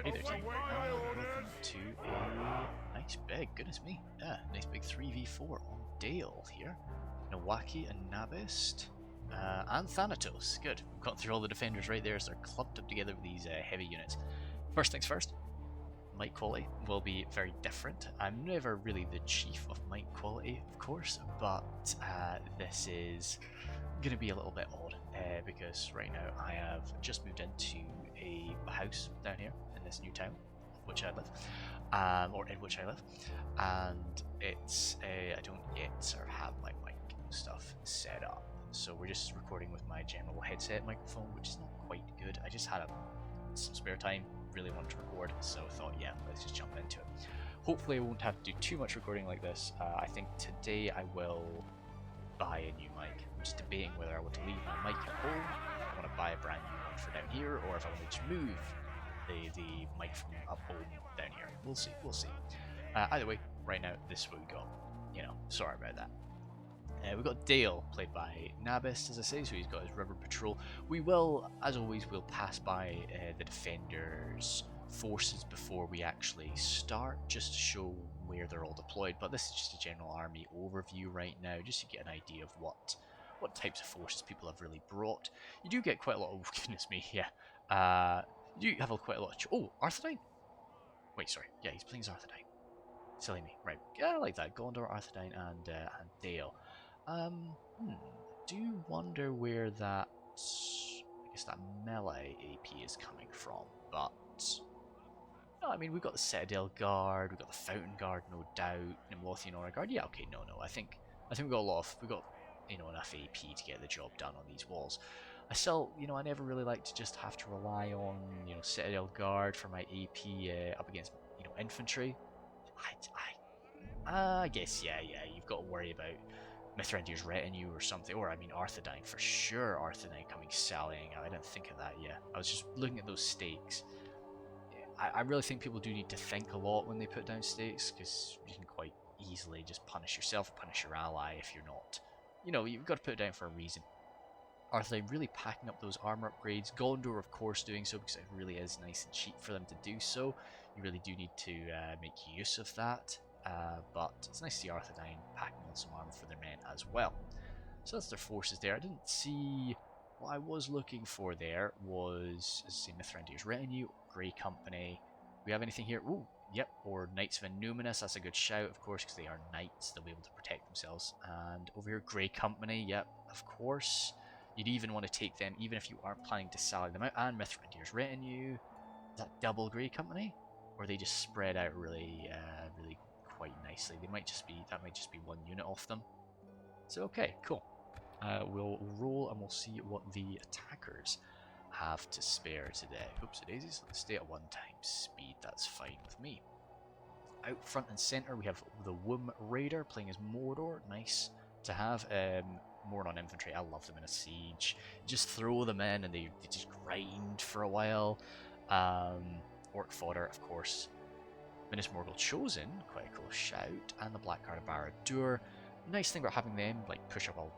Hey there team, welcome to a nice big, goodness me, yeah, nice big 3v4 on Dale here. Nawaki and Nabist, and Thanatos, good. We've got through all the defenders right there, so they're clumped up together with these heavy units. First things first, might quality will be very different. I'm never really the chief of might quality, of course, but this is going to be a little bit odd, because right now I have just moved into a house down here in this new town, which I live, or in which I live, and it's I don't yet sort of have my mic stuff set up, so we're just recording with my general headset microphone, which is not quite good. I just had some spare time, really wanted to record, so I thought, yeah, let's just jump into it. Hopefully I won't have to do too much recording like this. I think today I will buy a new mic. I'm just debating whether I want to leave my mic at home, if I want to buy a brand new one for down here, or if I want to just move the mic from up home down here. We'll see, we'll see. Either way, right now, this is what we got. You know, sorry about that. We've got Dale, played by Nabist, as I say, so he's got his river patrol. We will, as always, we'll pass by the defenders' forces before we actually start, just to show where they're all deployed, but this is just a general army overview right now, just to get an idea of what types of forces people have really brought. You do get quite a lot of, goodness me, yeah, you do have quite a lot of, oh, Arthedain? Wait, sorry, yeah, he's playing as Arthedain. Silly me, right, yeah, I like that, Gondor, Arthedain, and Dale. Do wonder where that, I guess that melee AP is coming from, but no, I mean, we've got the Citadel Guard, we've got the Fountain Guard, no doubt, Nimlothian Honor Guard. Yeah, okay, no, I think we've got enough AP to get the job done on these walls. I still, I never really like to just have to rely on, Citadel Guard for my AP up against, infantry. I guess, yeah, you've got to worry about Mithrandir's retinue or something, or I mean Arthedain for sure. Arthedain coming sallying out. I didn't think of that yet. I was just looking at those stakes. I really think people do need to think a lot when they put down stakes, because you can quite easily just punish yourself, punish your ally if you're not. You've got to put it down for a reason. Arthedain really packing up those armor upgrades. Gondor, of course, doing so because it really is nice and cheap for them to do so. You really do need to make use of that. But it's nice to see Arthedain packing on some armor for their men as well. So that's their forces there. I didn't see... What I was looking for there was, as I say, Mithrandir's retinue, Grey Company. We have anything here? Ooh, yep, or Knights of Innuminous. That's a good shout, of course, because they are knights. They'll be able to protect themselves. And over here, Grey Company. Yep, of course. You'd even want to take them, even if you aren't planning to sally them out. And Mithrandir's retinue. Is that double Grey Company? Or are they just spread out really, really quite nicely? That might just be one unit off them. So okay, cool. We'll roll and we'll see what the attackers have to spare today. Oopsie daisies, let's stay at 1 times speed, that's fine with me. Out front and centre we have the Womb Raider playing as Mordor, nice to have. Mordor infantry, I love them in a siege. Just throw them in and they just grind for a while. Orc Fodder, of course. Minas Morgul Chosen, quite a cool shout, and the Blackguard of Barad-dûr. Nice thing about having them like push up a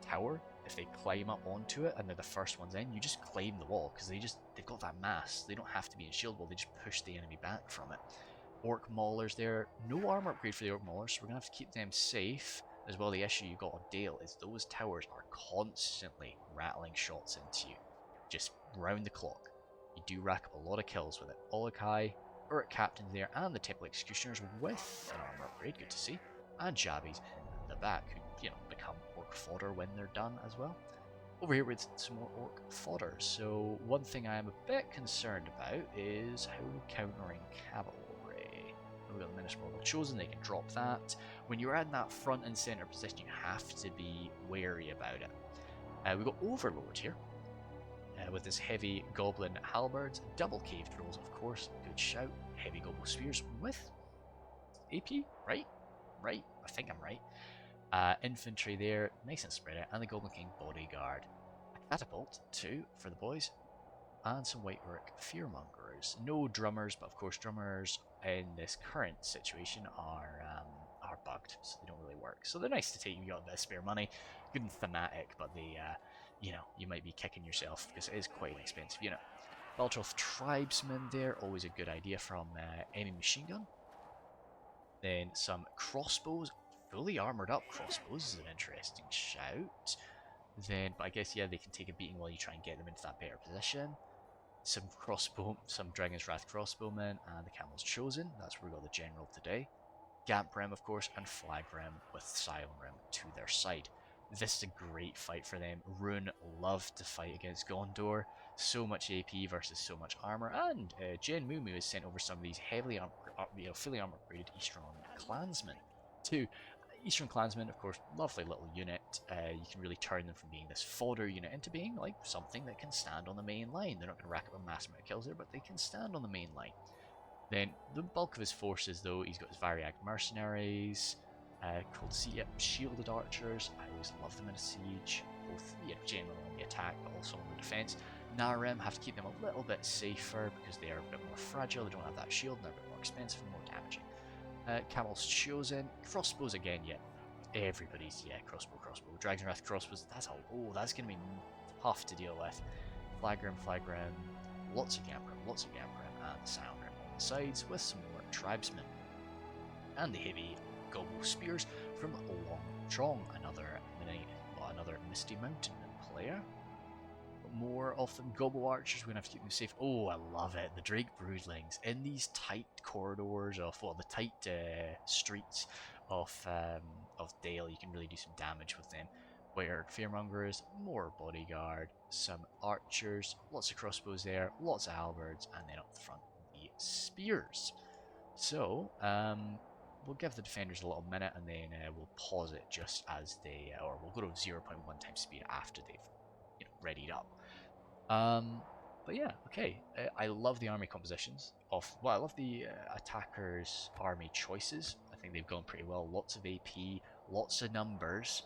tower. If they climb up onto it and they're the first ones in, you just claim the wall because they've got that mass. They don't have to be in shield wall. They just push the enemy back from it. Orc Maulers there. No armor upgrade for the Orc Maulers, so we're gonna have to keep them safe as well. The issue you got on Dale is those towers are constantly rattling shots into you, just round the clock. You do rack up a lot of kills with it. Olokai, Uruk Captains there, and the Temple Executioners with an armor upgrade. Good to see. And Jabbies in the back, who become orc fodder when they're done as well. Over here with some more orc fodder. So one thing I am a bit concerned about is how we're countering cavalry. We've got the Minas Morgul Chosen, they can drop that. When you're in that front and centre position, you have to be wary about it. We've got Overlord here. With his heavy goblin halberds, double caved rolls, of course, good shout. Heavy goblin spears with AP, right? Right, I think I'm right. Infantry there, nice and spread out, and the Goblin King bodyguard. A catapult too for the boys, and some White Uruk fearmongers. No drummers, but of course drummers in this current situation are bugged, so they don't really work. So they're nice to take. You got a bit of spare money, good and thematic, but they, you might be kicking yourself because it is quite an expensive unit. Baltroth Tribesman there, always a good idea from enemy machine gun. Then some crossbows, fully armoured up crossbows is an interesting shout. Then, but I guess, yeah, they can take a beating while you try and get them into that better position. Some Dragon's Wrath crossbowmen, and the Camel's Chosen. That's where we got the General today. Gamp Rim, of course, and Flag Rim with Scion Rim to their side. This is a great fight for them. Rhun loved to fight against Gondor. So much AP versus so much armor, and Jen Mumu has sent over some of these heavily fully armor upgraded Eastern Clansmen too. Eastern Clansmen, of course, lovely little unit. You can really turn them from being this fodder unit into being like something that can stand on the main line. They're not going to rack up a mass amount of kills there, but they can stand on the main line. Then the bulk of his forces, though, he's got his Variag mercenaries, called shielded archers. I always love them in a siege, both generally on the attack but also on the defense. Narem have to keep them a little bit safer because they are a bit more fragile. They don't have that shield and they're a bit more expensive and more damaging. Camel's Chosen, crossbows again, yeah. Everybody's, crossbow. Dragon's Wrath crossbows, that's going to be tough to deal with. Flag Rim, lots of Gamp Rim, and the Scion Rim on the sides with some more tribesmen. And the heavy Gobble Spears from Long Chong, another Misty Mountainman player. More of them. Gobble Archers, we're going to have to keep them safe. Oh, I love it. The Drake Broodlings in these tight corridors of, the tight streets of Dale. You can really do some damage with them. Where Fearmongers, more bodyguard, some archers, lots of crossbows there, lots of halberds, and then up the front, the spears. So, we'll give the defenders a little minute, and then we'll pause it just as they, or we'll go to 0.1 times speed after they've readied up. But yeah, okay. I love the army compositions I love the attackers' army choices. I think they've gone pretty well. Lots of AP, lots of numbers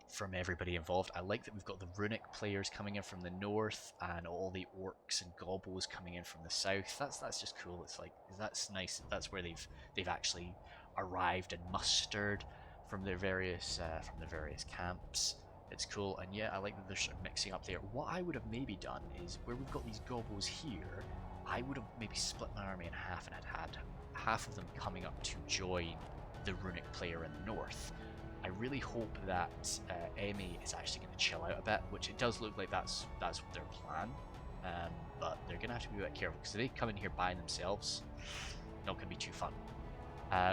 from everybody involved. I like that we've got the runic players coming in from the north and all the orcs and gobbles coming in from the south. That's just cool. It's like, that's nice. That's where they've actually arrived and mustered from their various camps. It's cool, and yeah, I like that they're sort of mixing up there. What I would have maybe done is, where we've got these gobbles here, I would have maybe split my army in half and had half of them coming up to join the runic player in the north. I really hope that Emmy is actually going to chill out a bit, which it does look like that's their plan, but they're going to have to be a bit careful, because if they come in here by themselves, not going to be too fun.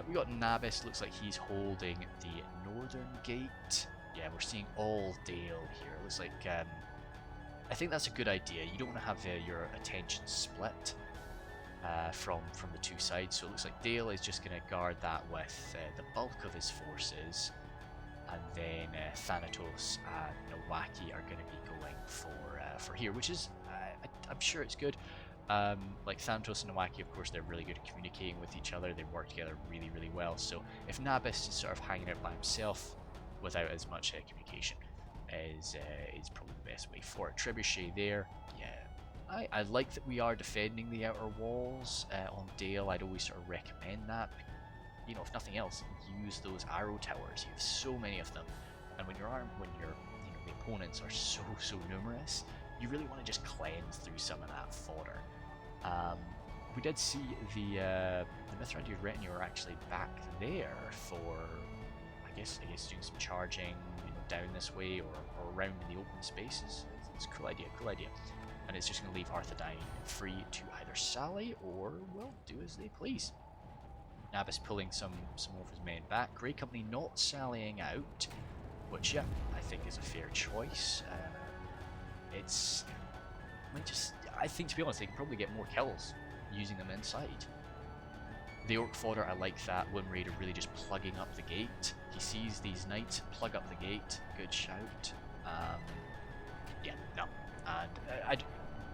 We got Nabis, looks like he's holding the northern gate. Yeah, we're seeing all Dale here. It looks like, I think that's a good idea. You don't want to have your attention split from the two sides. So it looks like Dale is just going to guard that with the bulk of his forces, and then Thanatos and Nowaki are going to be going for here, which is, I'm sure it's good. Like Thanatos and Nowaki, of course, they're really good at communicating with each other. They work together really, really well. So if Nabis is sort of hanging out by himself, without as much communication, is probably the best way for it. Trebuchet there, yeah. I like that we are defending the outer walls on Dale. I'd always sort of recommend that. If nothing else, use those arrow towers. You have so many of them, and when the opponents are so numerous, you really want to just cleanse through some of that fodder. We did see the Mithrandir's retinue are actually back there for, I guess doing some charging, down this way or around in the open spaces. It's a cool idea, and it's just going to leave Arthedain free to either sally or, well, do as they please. Nabis pulling some more of his men back. Grey Company not sallying out, which, yeah, I think is a fair choice. I think, to be honest, they can probably get more kills using them inside. The Orc fodder, I like that. Wind Raider really just plugging up the gate. He sees these knights plug up the gate. Good shout. Yeah, no. And I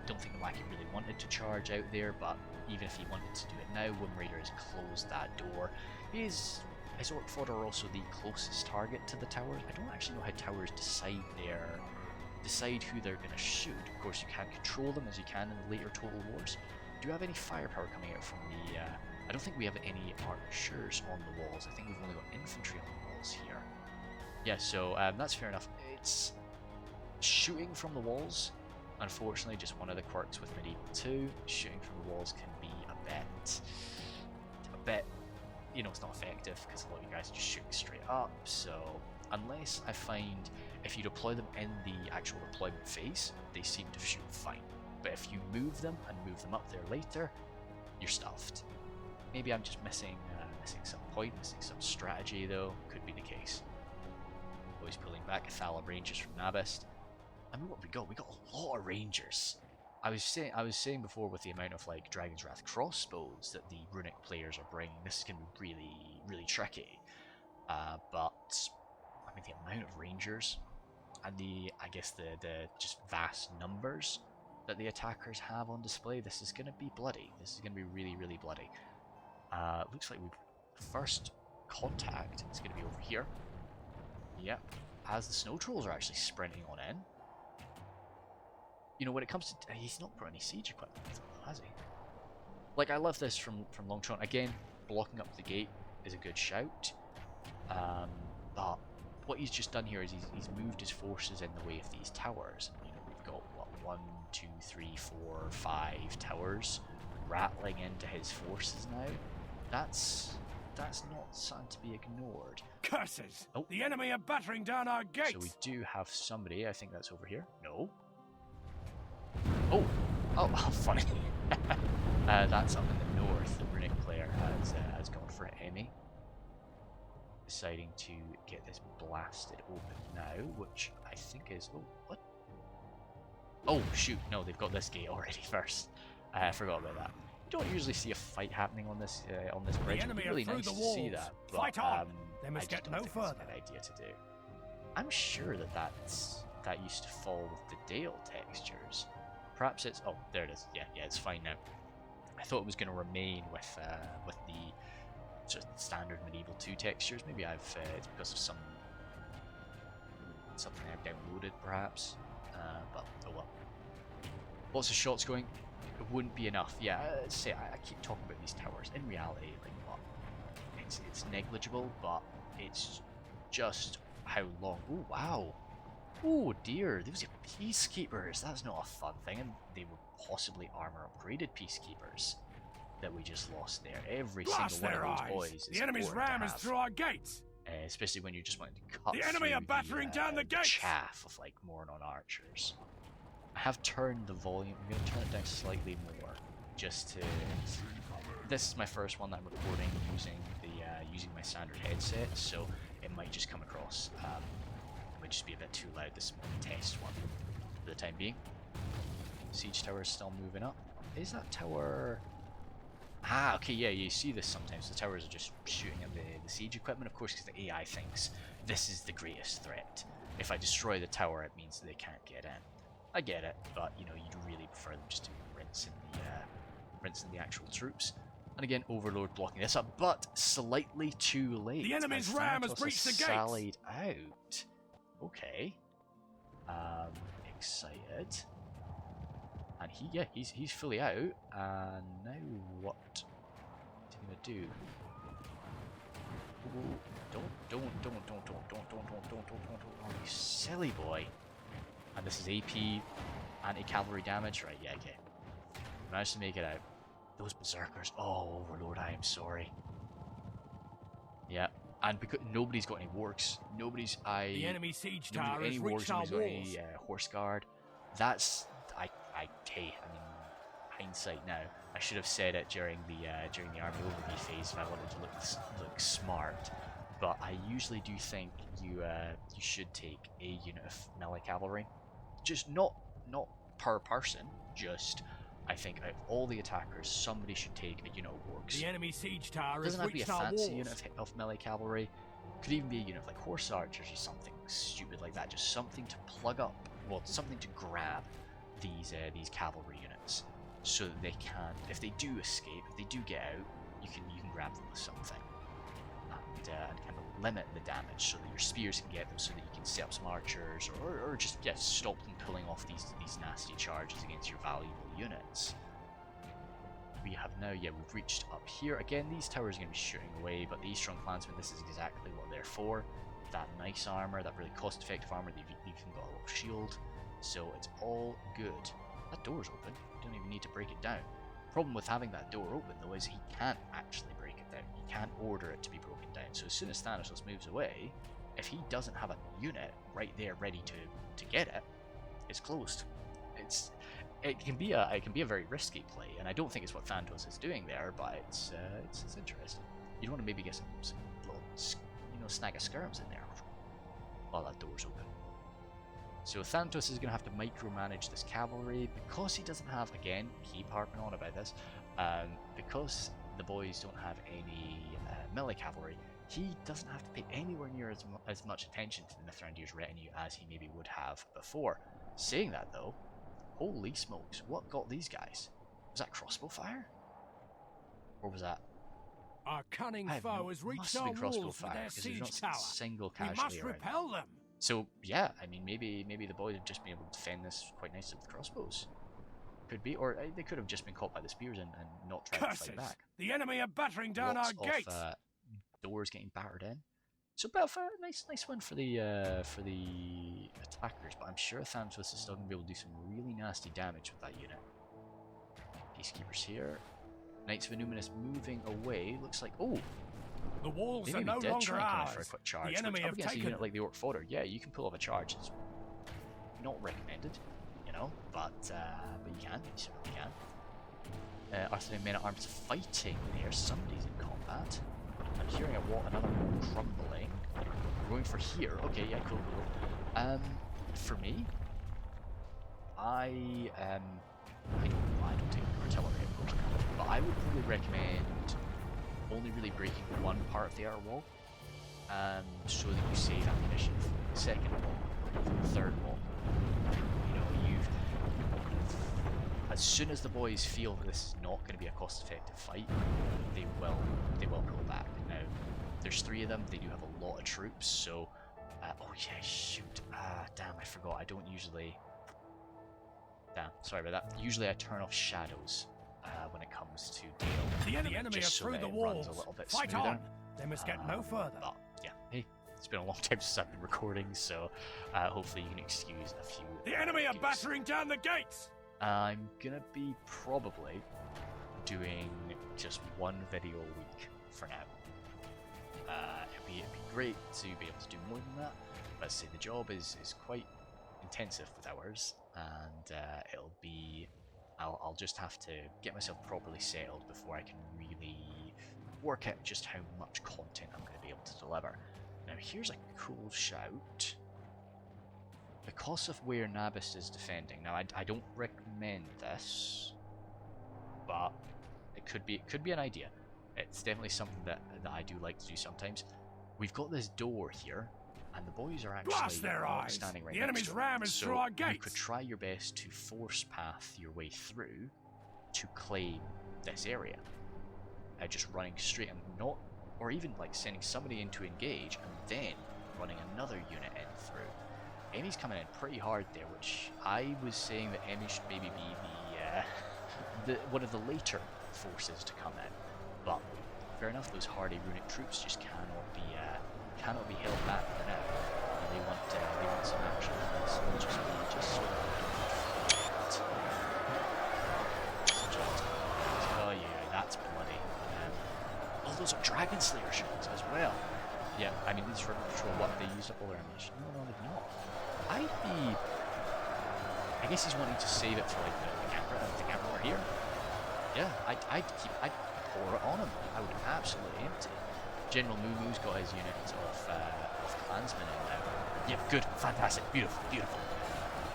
don't think the Wacky really wanted to charge out there, but even if he wanted to do it now, Wind Raider has closed that door. His Orc fodder are also the closest target to the towers. I don't actually know how towers decide who they're going to shoot. Of course, you can't control them as you can in the later Total Wars. Do you have any firepower coming out from the... I don't think we have any archers on the walls. I think we've only got infantry on the walls here. Yeah, so that's fair enough. It's shooting from the walls Unfortunately, just one of the quirks with Medieval 2, shooting from the walls can be a bit, you know, it's not effective because a lot of you guys are just shooting straight up. So unless I find if you deploy them in the actual deployment phase, they seem to shoot fine. But if you move them and move them up there later, you're stuffed. Maybe I'm just missing some point, missing some strategy though. Could be the case. Always pulling back Thalab Rangers from Nabist. I mean, what we got? We got a lot of Rangers. I was saying before with the amount of like Dragon's Wrath crossbows that the runic players are bringing, this is going to be really tricky. But I mean, the amount of Rangers and I guess the just vast numbers that the attackers have on display, this is going to be bloody. This is going to be really bloody. Looks like first contact is going to be over here. Yep, as the snow trolls are actually sprinting on in. You know, when it comes to... he's not put any siege equipment, has he? Like, I love this from Longshot. Again, blocking up the gate is a good shout. But what he's just done here is he's moved his forces in the way of these towers. You know, we've got, what, 1, 2, 3, 4, 5 towers rattling into his forces now. That's not something to be ignored. Curses! Oh. The enemy are battering down our gates! So we do have somebody, I think that's over here. No. Oh, funny. That's up in the north. The runic player has gone for Emmy, deciding to get this blasted open now, which I think is... oh, what? Oh, shoot, no, they've got this gate already first. I forgot about that. You don't usually see a fight happening on this bridge. It'd be really nice to see that, but fight on. They must I just get don't no think further. that's a good idea to do. I'm sure that used to fall with the Dale textures. Perhaps it's... oh, there it is. Yeah, it's fine now. I thought it was going to remain with the sort of standard Medieval 2 textures. Maybe it's because of something I've downloaded, perhaps. But oh well. Lots of shots going. It wouldn't be enough. Yeah, I keep talking about these towers. In reality, like, what? It's negligible, but it's just how long. Oh wow. Oh dear, those are peacekeepers. That's not a fun thing, and they were possibly armor upgraded peacekeepers that we just lost there. Every Blast single one of those eyes. boys is the enemy's important to ram is have. through our gates. Especially when you're just wanting to cut The enemy through are battering down the gates. chaff of like Mordor archers. I have turned the volume. I'm going to turn it down slightly more, just to. This is my first one that I'm recording using my standard headset, so it might just come across. It might just be a bit too loud. This is more of a test one for the time being. Siege tower is still moving up. Is that tower? Ah, okay, yeah, you see this sometimes. The towers are just shooting at the siege equipment, of course, because the AI thinks this is the greatest threat. If I destroy the tower, it means they can't get in. I get it, but you know, you'd really prefer them just to rinse in the actual troops. And again, Overlord blocking this up, but slightly too late. The enemy's ram has breached the gates. Sallied out. Okay. Excited. And he's fully out. And now what is he gonna do? Oh, don't, oh, you silly boy. And this is AP, anti-cavalry damage, right? Yeah, okay. Managed to make it out. Those berserkers. Oh, Overlord, I am sorry. Yeah, and because nobody's got any wargs, The enemy siege tower has reached our walls. Got any horse guard. That's hey, I mean, hindsight now. I should have said it during the army overview phase if I wanted to look smart. But I usually do think you should take a unit of melee cavalry, just not per person. Just I think out of all the attackers, somebody should take a unit of orcs. The enemy siege tower has Doesn't have to be a reached our fancy walls. unit of melee cavalry. Could even be a unit of like horse archers or something stupid like that. Just something to plug up, well, something to grab these cavalry units, so that they can, if they do escape, if they do get out, you can grab them with something, and kind of limit the damage so that your spears can get them, so that you can set up some archers, or just stop them pulling off these nasty charges against your valuable units. We have now, we've reached up here. Again, these towers are going to be shooting away, but the Eastern Clansmen, this is exactly what they're for. That nice armor, that really cost-effective armor, they've even got a little shield. So it's all good. That door's open. You don't even need to break it down. Problem with having that door open though is he can't actually break it down. He can't order it to be broken down. So as soon as Thanatos moves away, if he doesn't have a unit right there ready to get it, it's closed. It can be a very risky play, and I don't think it's what Thanatos is doing there, but it's interesting. You want to maybe get some little, snag of skirms in there while that door's open. So Thanatos is going to have to micromanage this cavalry because he doesn't have, again, keep harping on about this, because the boys don't have any melee cavalry. He doesn't have to pay anywhere near as much attention to the Mithrandir's retinue as he maybe would have before. Saying that though, holy smokes, what got these guys? Was that crossbow fire? Or was that... Our cunning foe has reached our walls with their siege tower. Single We must repel them. So yeah, I mean maybe the boys have just been able to defend this quite nicely with crossbows. Could be, or they could have just been caught by the spears and not tried to fight back. The enemy are battering down Lots our gates. Of, doors getting battered in. So a bit of a nice win for the attackers, but I'm sure Thanatos is still going to be able to do some really nasty damage with that unit. Peacekeepers here. Knights of Illuminus moving away. Looks like, oh, the walls they are no did longer try and come in ours. for a quick charge. The enemy up have against a taken unit like the Orc Fodder. Yeah, you can pull off a charge. It's not recommended, but you can. You certainly can. Arthedain men at arms fighting there. Somebody's in combat. I'm hearing another wall crumbling. We're going for here. Okay, yeah, cool. For me, I don't take artillery, of course, but I would probably recommend only really breaking one part of the outer wall, so that you save ammunition for the second wall, for the third wall. As soon as the boys feel that this is not going to be a cost-effective fight, they will pull back. Now, there's 3 of them. They do have a lot of troops, so oh yeah, shoot. Damn, I forgot. I don't usually. Damn, sorry about that. Usually I turn off shadows when it comes to Dale. The enemy are so through that the it walls. runs a little bit Fight smoother. on. They must get no further. But yeah, hey, it's been a long time since I've been recording, so hopefully you can excuse a few. The enemy are games. battering down the gates. I'm gonna be probably doing just one video a week for now. It'd be great to be able to do more than that. Let's say the job is quite intensive with hours, and it'll be. I'll just have to get myself properly settled before I can really work out just how much content I'm going to be able to deliver. Now here's a cool shout. Because of where Nabist is defending, now I don't recommend this, but it could be an idea. It's definitely something that I do like to do sometimes. We've got this door here, and the boys are actually standing right next to it. The enemy's ram is through our gates. You could try your best to force path your way through to claim this area. Just running straight and not, or even like sending somebody in to engage and then running another unit in through. Emmy's coming in pretty hard there, which I was saying that Emmy should maybe be one of the later forces to come in. But fair enough, those hardy runic troops just cannot be held back for now. And they want some action. So we'll just sort of oh yeah, that's bloody. Oh, those are Dragon Slayer shields as well. Yeah, I mean these are for what they used up all their ammunition. No, they've not. I guess he's wanting to save it for like the camera here. Yeah, I'd pour it on him. I would absolutely empty. General Muumu's got his unit of clansmen in now. Yep, good, fantastic, beautiful.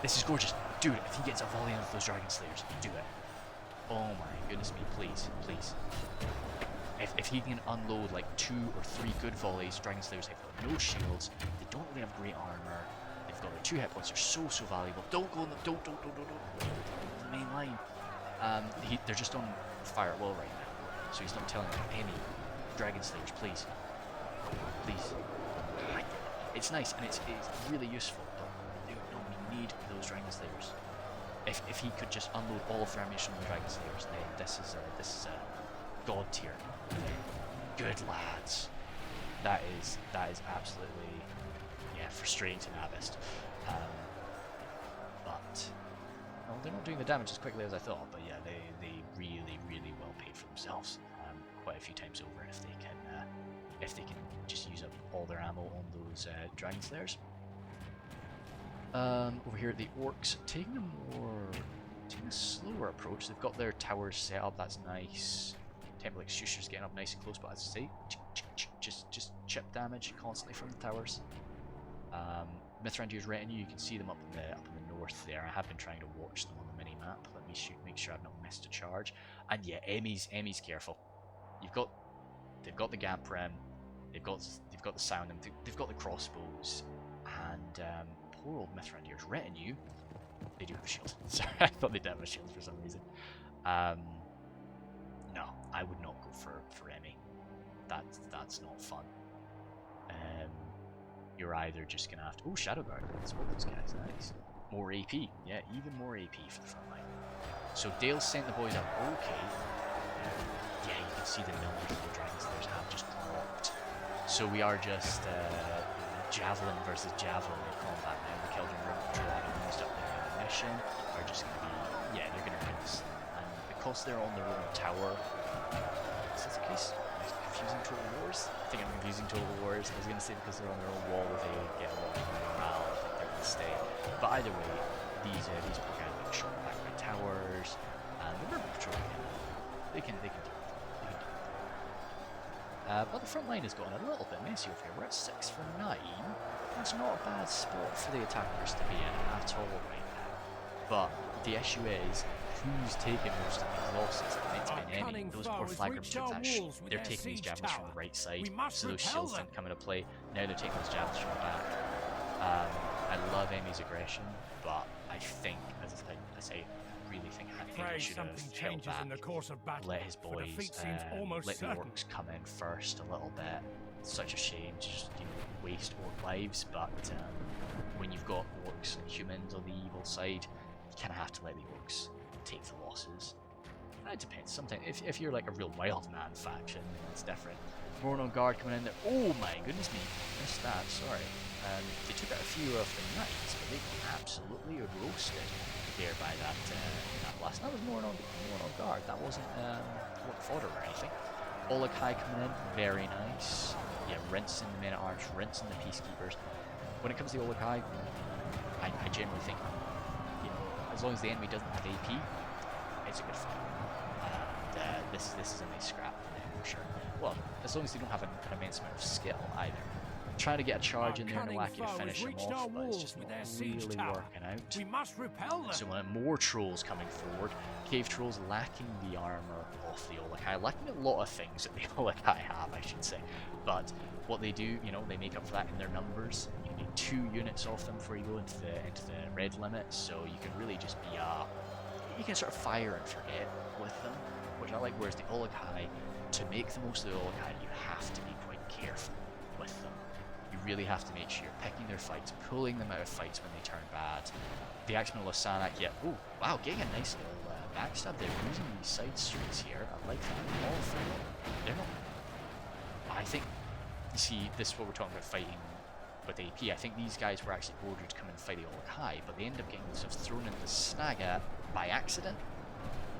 This is gorgeous. Dude, if he gets a volley into those Dragon Slayers, do it. Oh my goodness me, please. If he can unload like 2 or 3 good volleys, Dragon Slayers have got no shields, they don't really have great armor, they've got their 2 hit points, they're so valuable. Don't go in the the main line. They're just on fire at will right now, so he's not telling them any Dragon Slayers, please. It's nice and it's really useful, but we need those Dragon Slayers. If he could just unload all of their ammunition on the Dragon Slayers, then this is a god tier. Good lads. That is absolutely frustrating to Nabist. But well, they're not doing the damage as quickly as I thought, but yeah, they really, really well paid for themselves quite a few times over if they can just use up all their ammo on those dragon slayers. Over here, the orcs taking a slower approach. They've got their towers set up. That's nice. Temple Executioner's getting up nice and close, but as I say, just chip damage constantly from the towers. Mithrandir's retinue, you can see them up in the north there. I have been trying to watch them on the mini map. Let me make sure I've not missed a charge. And yeah, Emmy's careful. They've got the Gamp Rim. They've got the sound. They've got the crossbows, and poor old Mithrandir's retinue. They do have a shield. Sorry, I thought they didn't have a shield for some reason. No, I would not go for Emmy. That's not fun. You're either just gonna have to. Oh, Shadow Guard. Let's hold those guys. Nice. More AP. Yeah, even more AP for the front line. So Dale sent the boys up. Okay. Yeah, you can see the numbers of the Dragon Slayers have just dropped. So we are just javelin versus javelin in combat now. The Keldron Dragon used up their ammunition are just gonna be. Yeah, they're gonna rinse. And because they're on their own tower. Is that the case? Confusing Total Wars? I think I'm confusing Total Wars. I was going to say because they're on their own wall, they get a lot of morale. I think they're going to stay. But either way, these poor guys are shot back by towers, and the Murder Patrol they can do it. But the front line has gotten a little bit messy over here. We're at 6 for 9. That's not a bad spot for the attackers to be in at all right now. But the issue is, who's taking most of these losses? It's been Emmy. Those poor flaggers took that they're taking these javelins from the right side, so those shields didn't come into play. Now they're taking those javelins from the back. I love Emmy's aggression, but I think, as I say, I really think Emmy should have held back, let his boys, let the orcs come in first a little bit. It's such a shame to just waste orc lives, but when you've got orcs and humans on the evil side, you kind of have to let the orcs take the losses. It depends. Sometimes, if you're like a real wild man faction, it's different. Mordor Guard coming in there. Oh my goodness me, missed that. Sorry. They took out a few of the knights, but they got absolutely roasted there by that blast. That was Mordor Guard. That wasn't orc fodder or anything. Olakai coming in, very nice. Yeah, rinsing the men-at-arms, rinsing the peacekeepers. When it comes to Olakai, I generally think, as long as the enemy doesn't have AP, it's a good fight. And this is a nice scrap for sure. Well, as long as they don't have an immense amount of skill either. Trying to get a charge in there and a wacky to finish them off, but it's just not really working out. We must repel them. So more trolls coming forward. Cave trolls lacking the armor off the Olakai, lacking a lot of things that the Olakai have, I should say. But what they do, they make up for that in their numbers. You need 2 units off them before you go into the red limit, so you can really just be you can sort of fire and forget with them, which I like. Whereas the Olakai, to make the most of the Olakai, you have to be quite careful with them. You really have to make sure you're picking their fights, pulling them out of fights when they turn bad. The Axeman Lasanak, oh wow, getting a nice little backstab. They're using these side streets here. I like that. All 3 of them. They're not. I think, you see, this is what we're talking about fighting with AP. I think these guys were actually ordered to come and fight the Olakai, but they end up getting themselves thrown into the Snaga by accident.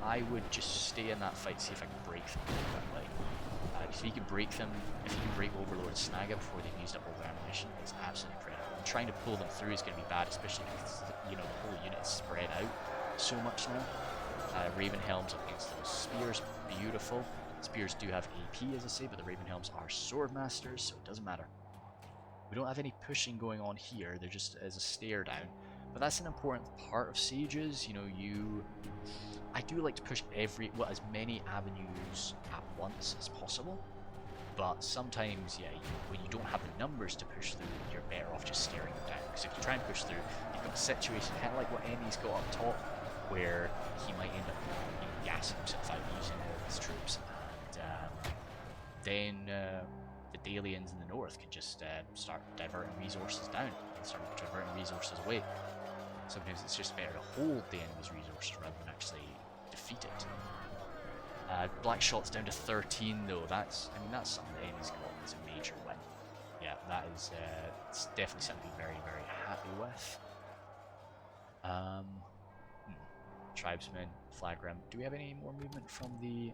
I would just stay in that fight, see if I can break them quickly. If you can break them, if you can break Overlord Snaga before they've used up all their ammunition, it's absolutely critical. And trying to pull them through is going to be bad, especially because the whole unit is spread out so much now. Raven Helms up against those spears, beautiful. Spears do have AP, as I say, but the Raven Helms are sword masters, so it doesn't matter. We don't have any pushing going on here. They're just as a stare down, but that's an important part of sieges. I do like to push as many avenues at once as possible, but sometimes, when you don't have the numbers to push through, you're better off just staring them down. Because if you try and push through, you've got a situation kind of like what Emmy's got up top, where he might end up gassing himself out using all of his troops, and then the Dalians in the north can just start diverting resources down and start diverting resources away. Sometimes it's just better to hold the enemy's resources rather than actually defeat it. Black Shot's down to 13 though. That's something the enemy's got. It's a major win. Yeah, that is it's definitely something to be very, very happy with. Tribesmen, Flagrim. Do we have any more movement from the...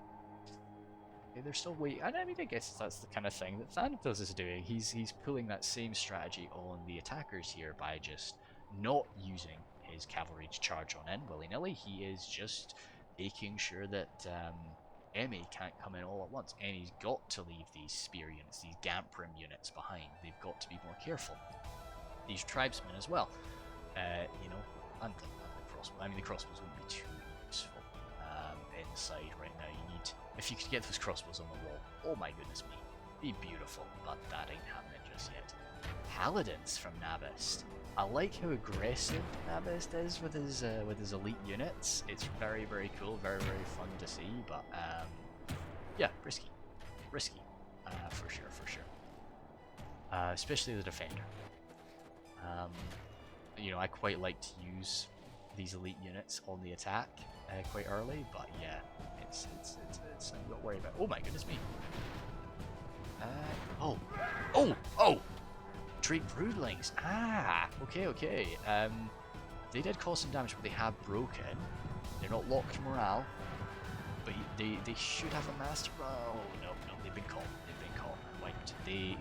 Okay, they're still waiting. I mean, I guess that's the kind of thing that Thanatos is doing. He's pulling that same strategy on the attackers here by just not using his cavalry to charge on in willy-nilly. He is just making sure that Emmy can't come in all at once, and he's got to leave these spear units, these Gamprim units behind. They've got to be more careful. These tribesmen as well, you know, and the crossbow. I mean, the crossbows wouldn't be too useful inside right now. You need, if you could get those crossbows on the wall, oh my goodness me, be beautiful, but that ain't happening just yet. Paladins from Nabist. I like how aggressive Nabist is with his elite units. It's very, very cool, very, very fun to see, but yeah, risky, for sure. Especially the defender. You know, I quite like to use these elite units on the attack quite early, but yeah, it's something not worry about. Oh my goodness me! Oh! Drake Broodlings. Ah, okay. They did cause some damage, but they have broken. They're not locked morale, but they should have a master. Oh no, they've been caught. Wiped. They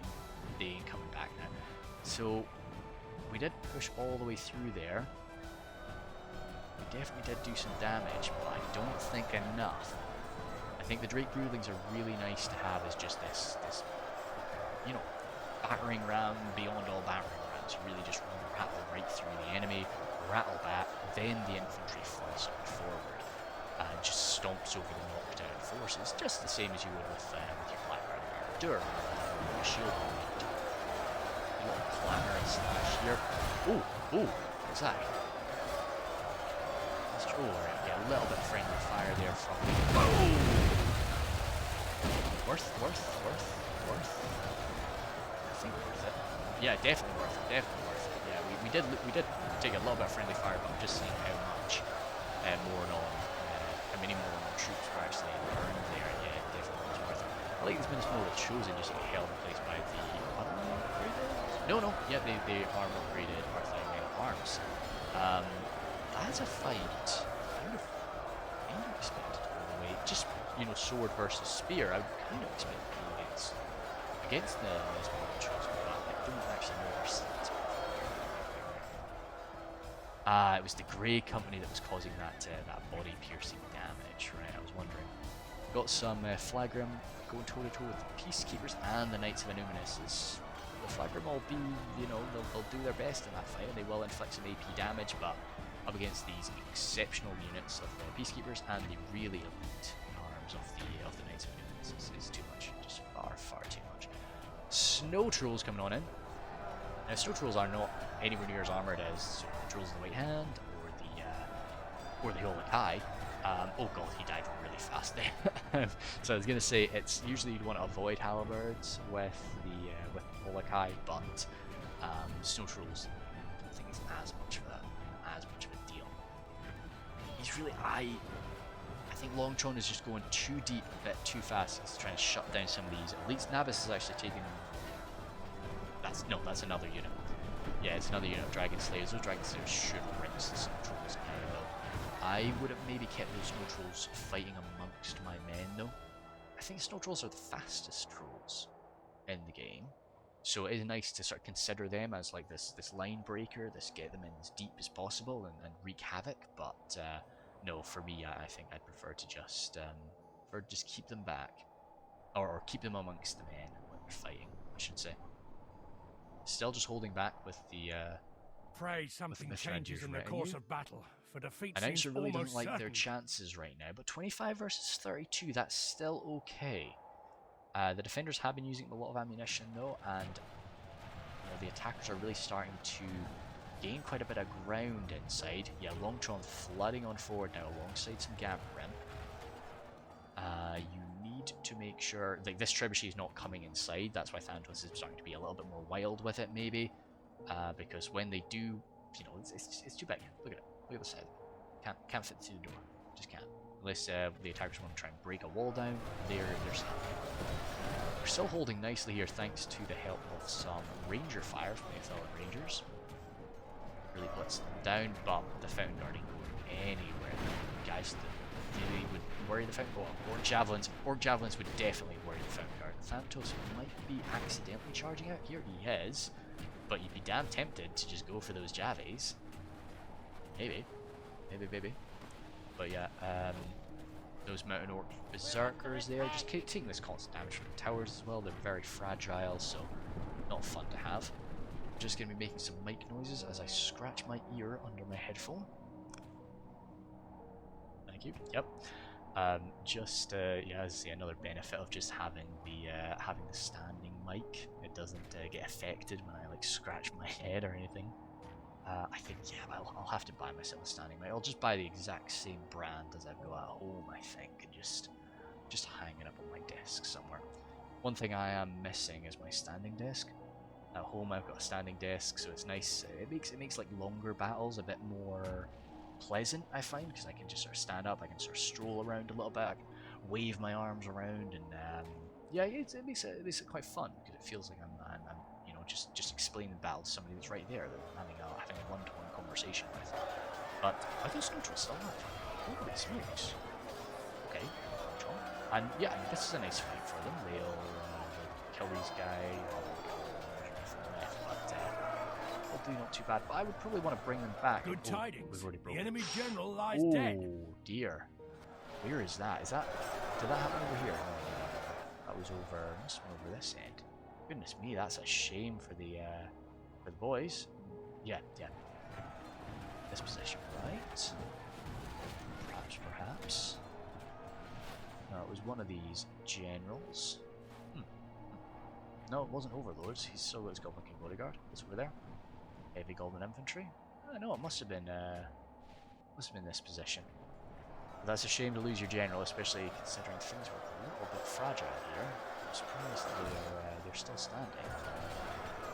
ain't coming back now. So we did push all the way through there. We definitely did do some damage, but I don't think enough. I think the Drake Broodlings are really nice to have as just this, you know, battering ram beyond all battering rams. You really just rattle right through the enemy, rattle back, then the infantry falls forward and just stomps over the knocked down forces, just the same as you would with your Black Dur, shield point. A little clamour and slash here. Oh, what's that? Oh, right, yeah, a little bit of friendly fire there from me. Worth. I think worth it. Yeah, definitely worth it. Yeah, we did take a little bit of friendly fire, but I'm just seeing how much how many more troops were actually burned there. Yeah, it definitely was worth it. I like this Minister of Chosen just getting held in place by the upgraded. No, yeah, they armor upgraded Arthedain arms. That's a fight I would have expected to go the way. Just, you know, sword versus spear, I would kind of expect to go against the Mordor chosen, but I don't actually know where it's. It was the Grey Company that was causing that body piercing damage, right? I was wondering. Got some Flagrim going toe to toe with the Peacekeepers and the Knights of Illuminus. The Flagrim will be, you know, they'll do their best in that fight, and they will inflict some AP damage, but up against these exceptional units of the Peacekeepers and the really elite arms of the Knights of Illuminus is too much, just far too much. Snow Trolls coming on in. Now, Snow Trolls are not anywhere near as armored as Trolls in the White Hand or the Olakai. Oh god, he died really fast there. So I was gonna say, it's usually you'd want to avoid halberds with the Olakai, but Snow Trolls, I don't think it's as much of a deal. He's really, I think Longtron is just going too deep, a bit too fast. He's trying to shut down some of these elites. Navis is actually taking. That's another unit. Yeah, it's another unit of Dragon Slayers. Those Dragon Slayers should rinse the Snow Trolls out, though. I would have maybe kept those Snow Trolls fighting amongst my men, though. I think Snow Trolls are the fastest trolls in the game, so it is nice to sort of consider them as like this line breaker, this get them in as deep as possible and wreak havoc. But no, for me, I think I'd prefer to just keep them back, or keep them amongst the men when they're fighting, I should say. Still just holding back with the pray something changes in the course of battle, for defeat Announcer seems really almost don't like certain. their chances right now, but 25 versus 32, that's still okay. The defenders have been using a lot of ammunition though, and you know, the attackers are really starting to gain quite a bit of ground inside. Yeah, Longtron flooding on forward now alongside some Gamprim. You need to make sure, like, this trebuchet is not coming inside. That's why Thanatos is starting to be a little bit more wild with it, maybe, because when they do, you know, it's too big. Look at it. Look at the side. Can't fit through the door. Just can't. Unless the attackers want to try and break a wall down. They're stuck. We're still holding nicely here, thanks to the help of some ranger fire from the Athelian Rangers. really blitz them down, but the Fountain Guard ain't going anywhere. Guys that really would worry the Fountain Guard. Orc Javelins would definitely worry the Fountain Guard. Thanatos might be accidentally charging out here. He is, but you'd be damn tempted to just go for those Javes. Maybe. But yeah, those Mountain Orc Berserkers there, just taking this constant damage from the towers as well. They're very fragile, so not fun to have. I'm just going to be making some mic noises as I scratch my ear under my headphone. Thank you. Yep. Yeah, as I say, another benefit of just having the standing mic. It doesn't get affected when I like scratch my head or anything. I think, yeah, I'll have to buy myself a standing mic. I'll just buy the exact same brand as I've got at home, I think, and just hang it up on my desk somewhere. One thing I am missing is my standing desk. At home I've got a standing desk, so it's nice. It makes like longer battles a bit more pleasant, I find, because I can just sort of stand up, I can sort of stroll around a little bit, I can wave my arms around, and yeah, it makes it quite fun because it feels like I'm you know, just explaining the battle to somebody that's right there that I'm having a one-to-one conversation with. But are those neutrals still alive? Holy smokes! Okay, and yeah, I mean, this is a nice fight for them. They'll kill these guys. Hopefully not too bad, but I would probably want to bring them back. Good tidings. We've already broken. The enemy general lies dead. Oh dear. Where is that? Did that happen over here? No. That was over. Must have been over this end. Goodness me, that's a shame for the boys. Yeah. This position, right? Perhaps. No, it was one of these generals. No, it wasn't Overlords. He's still got his Goblin King Bodyguard. It's over there. Heavy Goblin Infantry. I know, it must have been this position. But that's a shame to lose your general, especially considering things were a little bit fragile here. I'm surprised that they're still standing.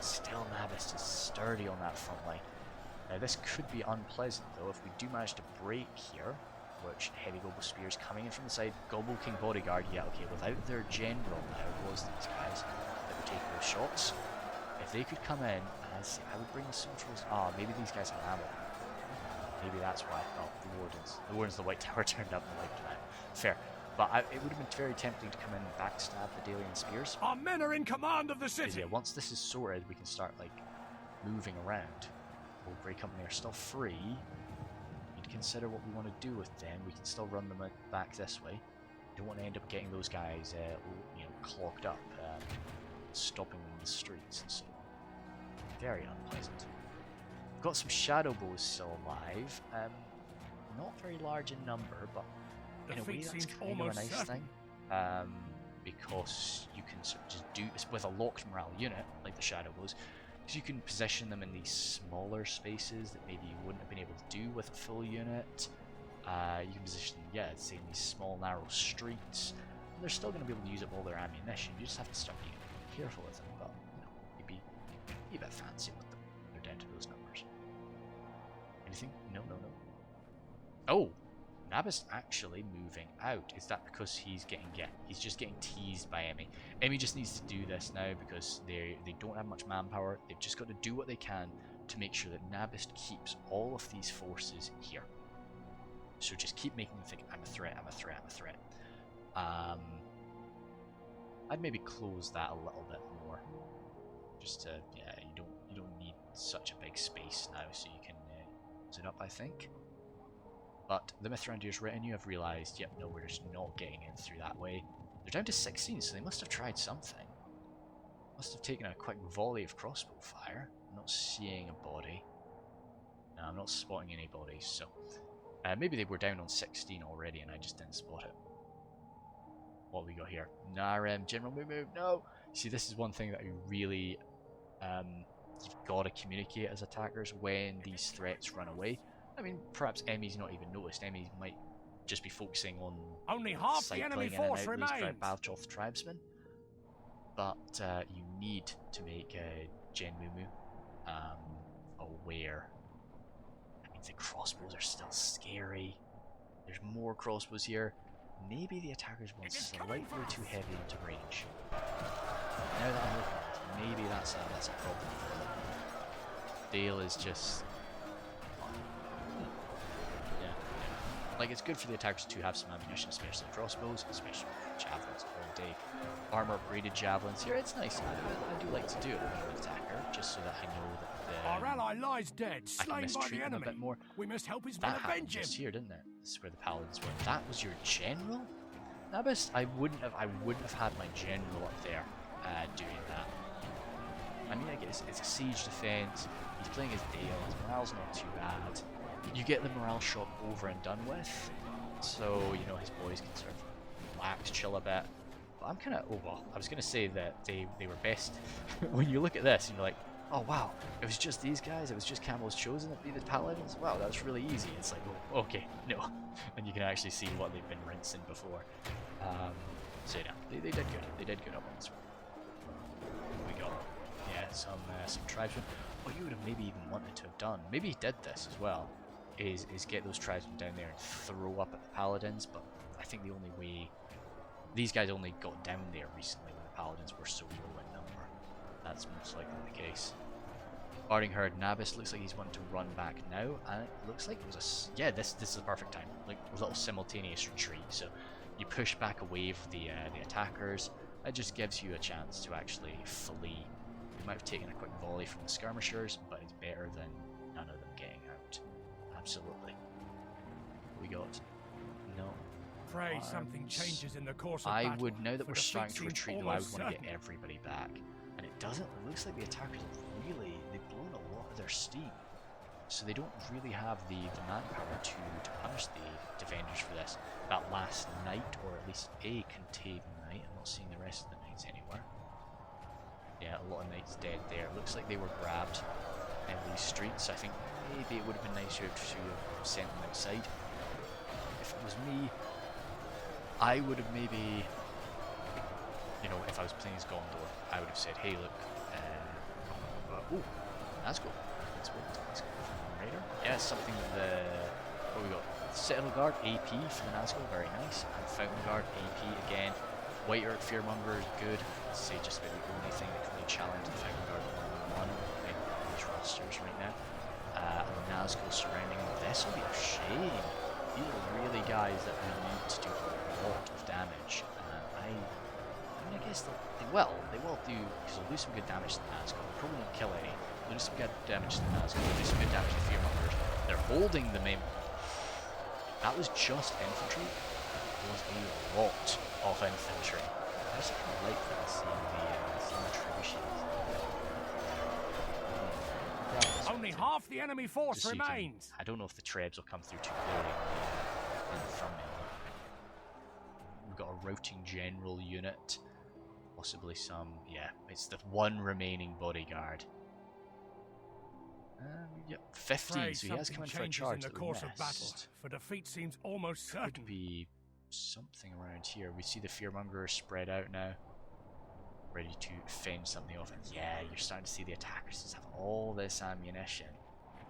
Still, Nabis is sturdy on that front line. Now this could be unpleasant though if we do manage to break here, which heavy Goblin Spears coming in from the side. Goblin King Bodyguard, yeah, okay, without their general now, was these guys that were taking those shots. If they could come in, I would bring the Soldiers. Maybe these guys have ammo. Maybe that's why. Oh, the Wardens, the White Tower turned up and wiped them out. Fair. But it would have been very tempting to come in and backstab the Dalian Spears. Our men are in command of the city! Yeah, once this is sorted, we can start, like, moving around. Old Grey Company are still free. We can consider what we want to do with them. We can still run them back this way. Don't want to end up getting those guys, you know, clogged up, stopping them in the streets and so. Very unpleasant. We've got some shadow bows still alive. Not very large in number, but in a way that's kind of a nice thing. Because you can sort of just do this with a locked morale unit, like the shadow bows, because you can position them in these smaller spaces that maybe you wouldn't have been able to do with a full unit. You can position them, yeah, say in these small narrow streets. And they're still going to be able to use up all their ammunition. You just have to start being careful with them, but you know, you'd be a bit fancy with them. They're down to those numbers. Anything? No. Oh! Nabis actually moving out. Is that because he's just getting teased by Emmy? Emmy just needs to do this now because they don't have much manpower. They've just got to do what they can to make sure that Nabis keeps all of these forces here. So just keep making them think, I'm a threat. I'd maybe close that a little bit more. Just to, yeah, you don't need such a big space now, so you can close it up, I think. But the Mithrandir's retinue have realised, yep, no, we're just not getting in through that way. They're down to 16, so they must have tried something. Must have taken a quick volley of crossbow fire. I'm not seeing a body. No, I'm not spotting any bodies, so... maybe they were down on 16 already and I just didn't spot it. What have we got here? Narem, General Move, no! See, this is one thing that I really... you've got to communicate as attackers when these threats run away. I mean, perhaps Emmy's not even noticed. Emmy might just be focusing on only half the enemy force remains. Balchoth tribesmen. But you need to make Gen Mumu aware. I mean, the crossbows are still scary. There's more crossbows here. Maybe the attackers went slightly too heavy into range. Now that I'm looking at it, maybe that's a problem for them. Dale is just Like, it's good for the attackers to have some ammunition, especially crossbows, especially javelins all day. Armor upgraded javelins here, it's nice. I do like to do it when I'm an attacker, just so that I know that Our ally lies dead, I can slain by mistreat the him a enemy. bit more. We must help his That men happened avenge him. just here, didn't it? This is where the paladins were. That was your general, Nabis? I wouldn't have had my general up there doing that. I mean, I guess it's a siege defense. He's playing his Dale. His morale's not too bad. You get the morale shot over and done with, so you know his boys can sort of relax, chill a bit. But I'm kind of well. I was going to say that they were best. When you look at this, and you're like, oh wow, it was just these guys. It was just Camel's Chosen that be the paladins. Wow, that's really easy. It's like, oh, okay, no, and you can actually see what they've been rinsing before. So yeah, they did good. They did good up on this one. We got some tribesmen. What you would have maybe even wanted to have done, maybe he did this as well, is get those tribesmen down there and throw up at the paladins. But I think the only way these guys only got down there recently when the paladins were so low in number. That's most likely the case. Guarding herd Nabis looks like he's wanting to run back now, and it looks like it was a this is the perfect time, like a little simultaneous retreat. So you push back away from the attackers. It just gives you a chance to actually flee. You might have taken a quick volley from the skirmishers, but it's better than none of them getting out. Absolutely. We got no. Pray something changes in the course of I battle, would, now that for we're starting to defeat seems retreat, though, I would almost want to get certain. everybody back. And it doesn't. It looks like the attackers have really, they've blown a lot of their steam. So they don't really have the manpower to punish the defenders for this. That last night, or at least a contained night. I'm not seeing the rest of the knights anywhere. Yeah, a lot of knights dead there. Looks like they were grabbed in these streets. I think maybe it would have been nicer to have sent them outside. If it was me, I would have maybe, you know, if I was playing as Gondor, I would have said, hey, look, oh, that's good. That's good. That's good. Raider. Yeah, something that the, what we got? Citadel Guard, AP for the Nazgul, very nice. And Fountain Guard, AP again. White Orc Fearmonger is good. I'd say just about the only thing that can really challenge the Fountain Guard one in these rosters right now. And the Nazgul surrounding them. This will be a shame. These are really guys that we need to do a lot of damage. And I mean, I guess they will do, because they'll do some good damage to the Nazgul. They probably won't kill any. They'll do some good damage to the Nazgul. They'll do some good damage to Fearmongers. They're holding the main. That was just infantry. It was a lot of infantry. I actually kind of like that, seeing the trebuchets. Only half the enemy force So remains. I don't know if the trebs will come through too clearly in the thumbnail. We've got a routing general unit. Possibly some, yeah, it's the one remaining bodyguard. Yep, 15, Pray so he has come in for a something charge changes in to the course of battle, west. for defeat seems almost certain. Could be something around here. We see the Fearmongers spread out now, ready to fend something off. And yeah, you're starting to see the attackers just have all this ammunition.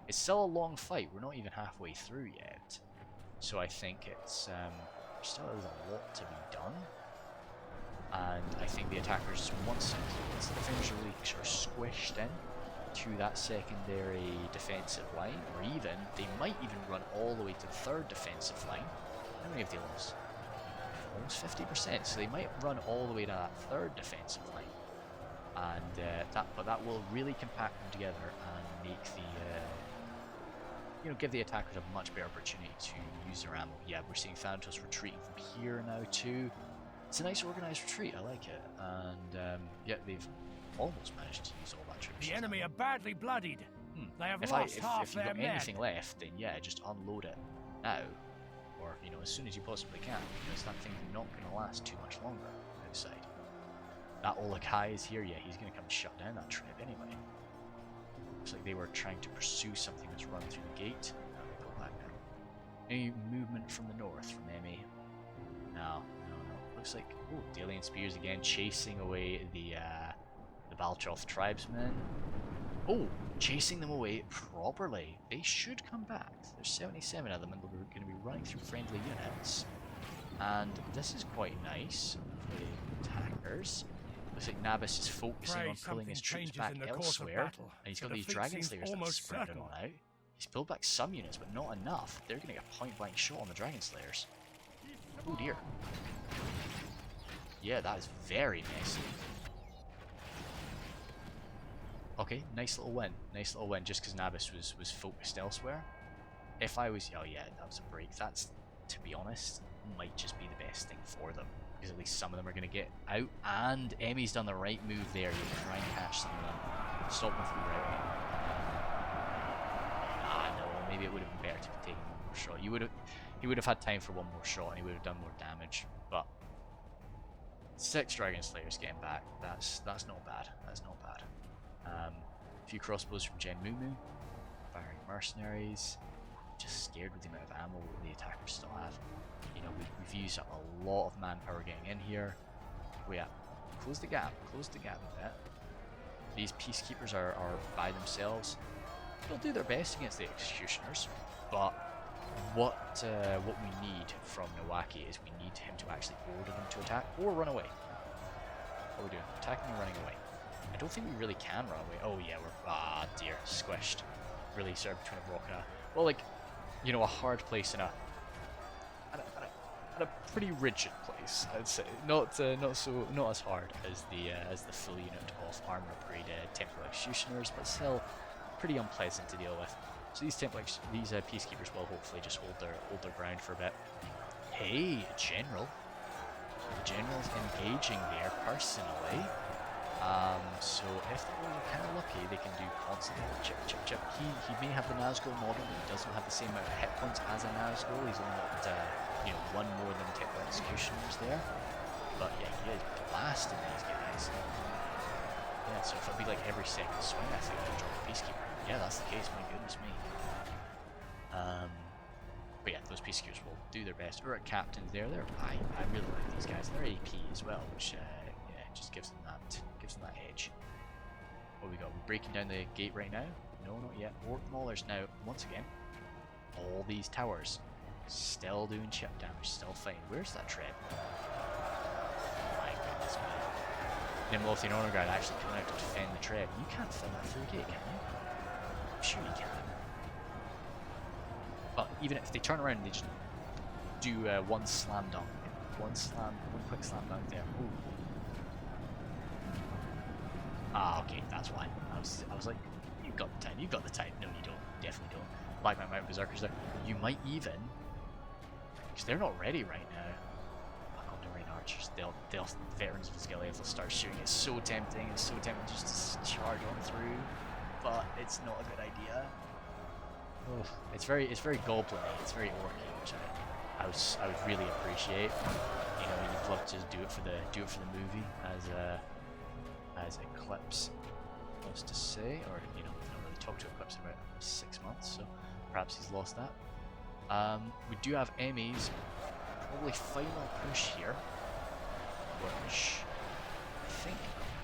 It's still a long fight. We're not even halfway through yet, so I think it's still has a lot to be done. And I think the attackers, once the defenders are really sort of squished in to that secondary defensive line, or even they might even run all the way to the third defensive line. How many have they lost? Almost 50%. So they might run all the way to that third defensive line, and that will really compact them together and make the give the attackers a much better opportunity to use their ammo. Yeah, we're seeing Thanatos retreating from here now too. It's a nice organised retreat. I like it, and yeah, they've almost managed to use all that troops. The enemy are badly bloodied. They have If lost half you've their got men. anything left, then yeah, just unload it now, or as soon as you possibly can, because that thing's not going to last too much longer outside. That Olakai is here. Yeah, he's going to come and shut down that trip anyway. Looks like they were trying to pursue something that's run through the gate. Now they go back now. Any movement from the north from Emmy? No. Looks like Dalian spears again, chasing away the Baltroth tribesmen. Oh, chasing them away properly. They should come back. There's 77 of them, and they're going to be running through friendly units. And this is quite nice for the attackers. Looks like Nabis is focusing on pulling his troops back elsewhere, and he's got these dragon slayers that are spreading on out. He's pulled back some units, but not enough. They're getting a point-blank shot on the Dragon Slayers. Oh dear. Yeah, that is very messy. Okay, nice little win. Nice little win, just because Nabis was focused elsewhere. If I was... Oh yeah, that was a break. That's, to be honest, might just be the best thing for them. Because at least some of them are going to get out. And Emmy's done the right move there. You can try and catch some of them. Stop them from routing. No, maybe it would have been better to have taken one more shot. He would have had time for one more shot and he would have done more damage. But 6 Dragon Slayers getting back. That's not bad. That's not bad. A few crossbows from Gen Mumu. Firing mercenaries. Just scared with the amount of ammo that the attackers still have. You know, we've used up a lot of manpower getting in here. Oh yeah, close the gap a bit. These peacekeepers are by themselves. They'll do their best against the executioners, but what we need from Nawaki is we need him to actually order them to attack or run away. What are we doing? Attacking and running away. I don't think we really can run away. Oh yeah, ah dear, squished. Really sort of between a rock and a, well, like, you know, a hard place and a pretty rigid place, I'd say. Not as hard as the full unit of armor upgraded Temple Executioners, but still pretty unpleasant to deal with. So these peacekeepers will hopefully just hold their ground for a bit. Hey, General. The General's engaging there personally. So if the boys are kind of lucky, they can do constant chip. He may have the Nazgul model, but he doesn't have the same amount of hit points as a Nazgul. He's only got one more than Temple Executioners there. But yeah, he is blasting these guys. Yeah, so if it'll be like every second swing, I think they'll drop a Peacekeeper. Yeah, that's the case, my goodness me. But yeah, those Peacekeepers will do their best. Uruk Captains there, I really like these guys. They're AP as well, which just gives them that edge. What we got? We're breaking down the gate right now? No, not yet. Orc Maulers now, once again. All these towers still doing chip damage, still fighting. Where's that tread? My goodness me. Nimlothian Honor Guard actually coming out to defend the tread. You can't fill that through gate, can you? I'm sure you can. But even if they turn around and they just do one slam dunk. One quick slam dunk there. Ooh. Ah, okay, that's why. I was like, you've got the time. No, you don't. Definitely don't. Black Mountain Berserkers there. You might even, because they're not ready right now. Gondor Rain Archers, they'll veterans of Skellige will start shooting. It's so tempting. It's so tempting just to charge on through, but it's not a good idea. Oh, it's very goblin-y. It's very orky, which I would really appreciate. You know, you'd love to just do it for the movie as Eclipse loves to say, or you know, I've not really talked to Eclipse in about 6 months, so perhaps he's lost that. We do have Emmy's probably final push here, which I think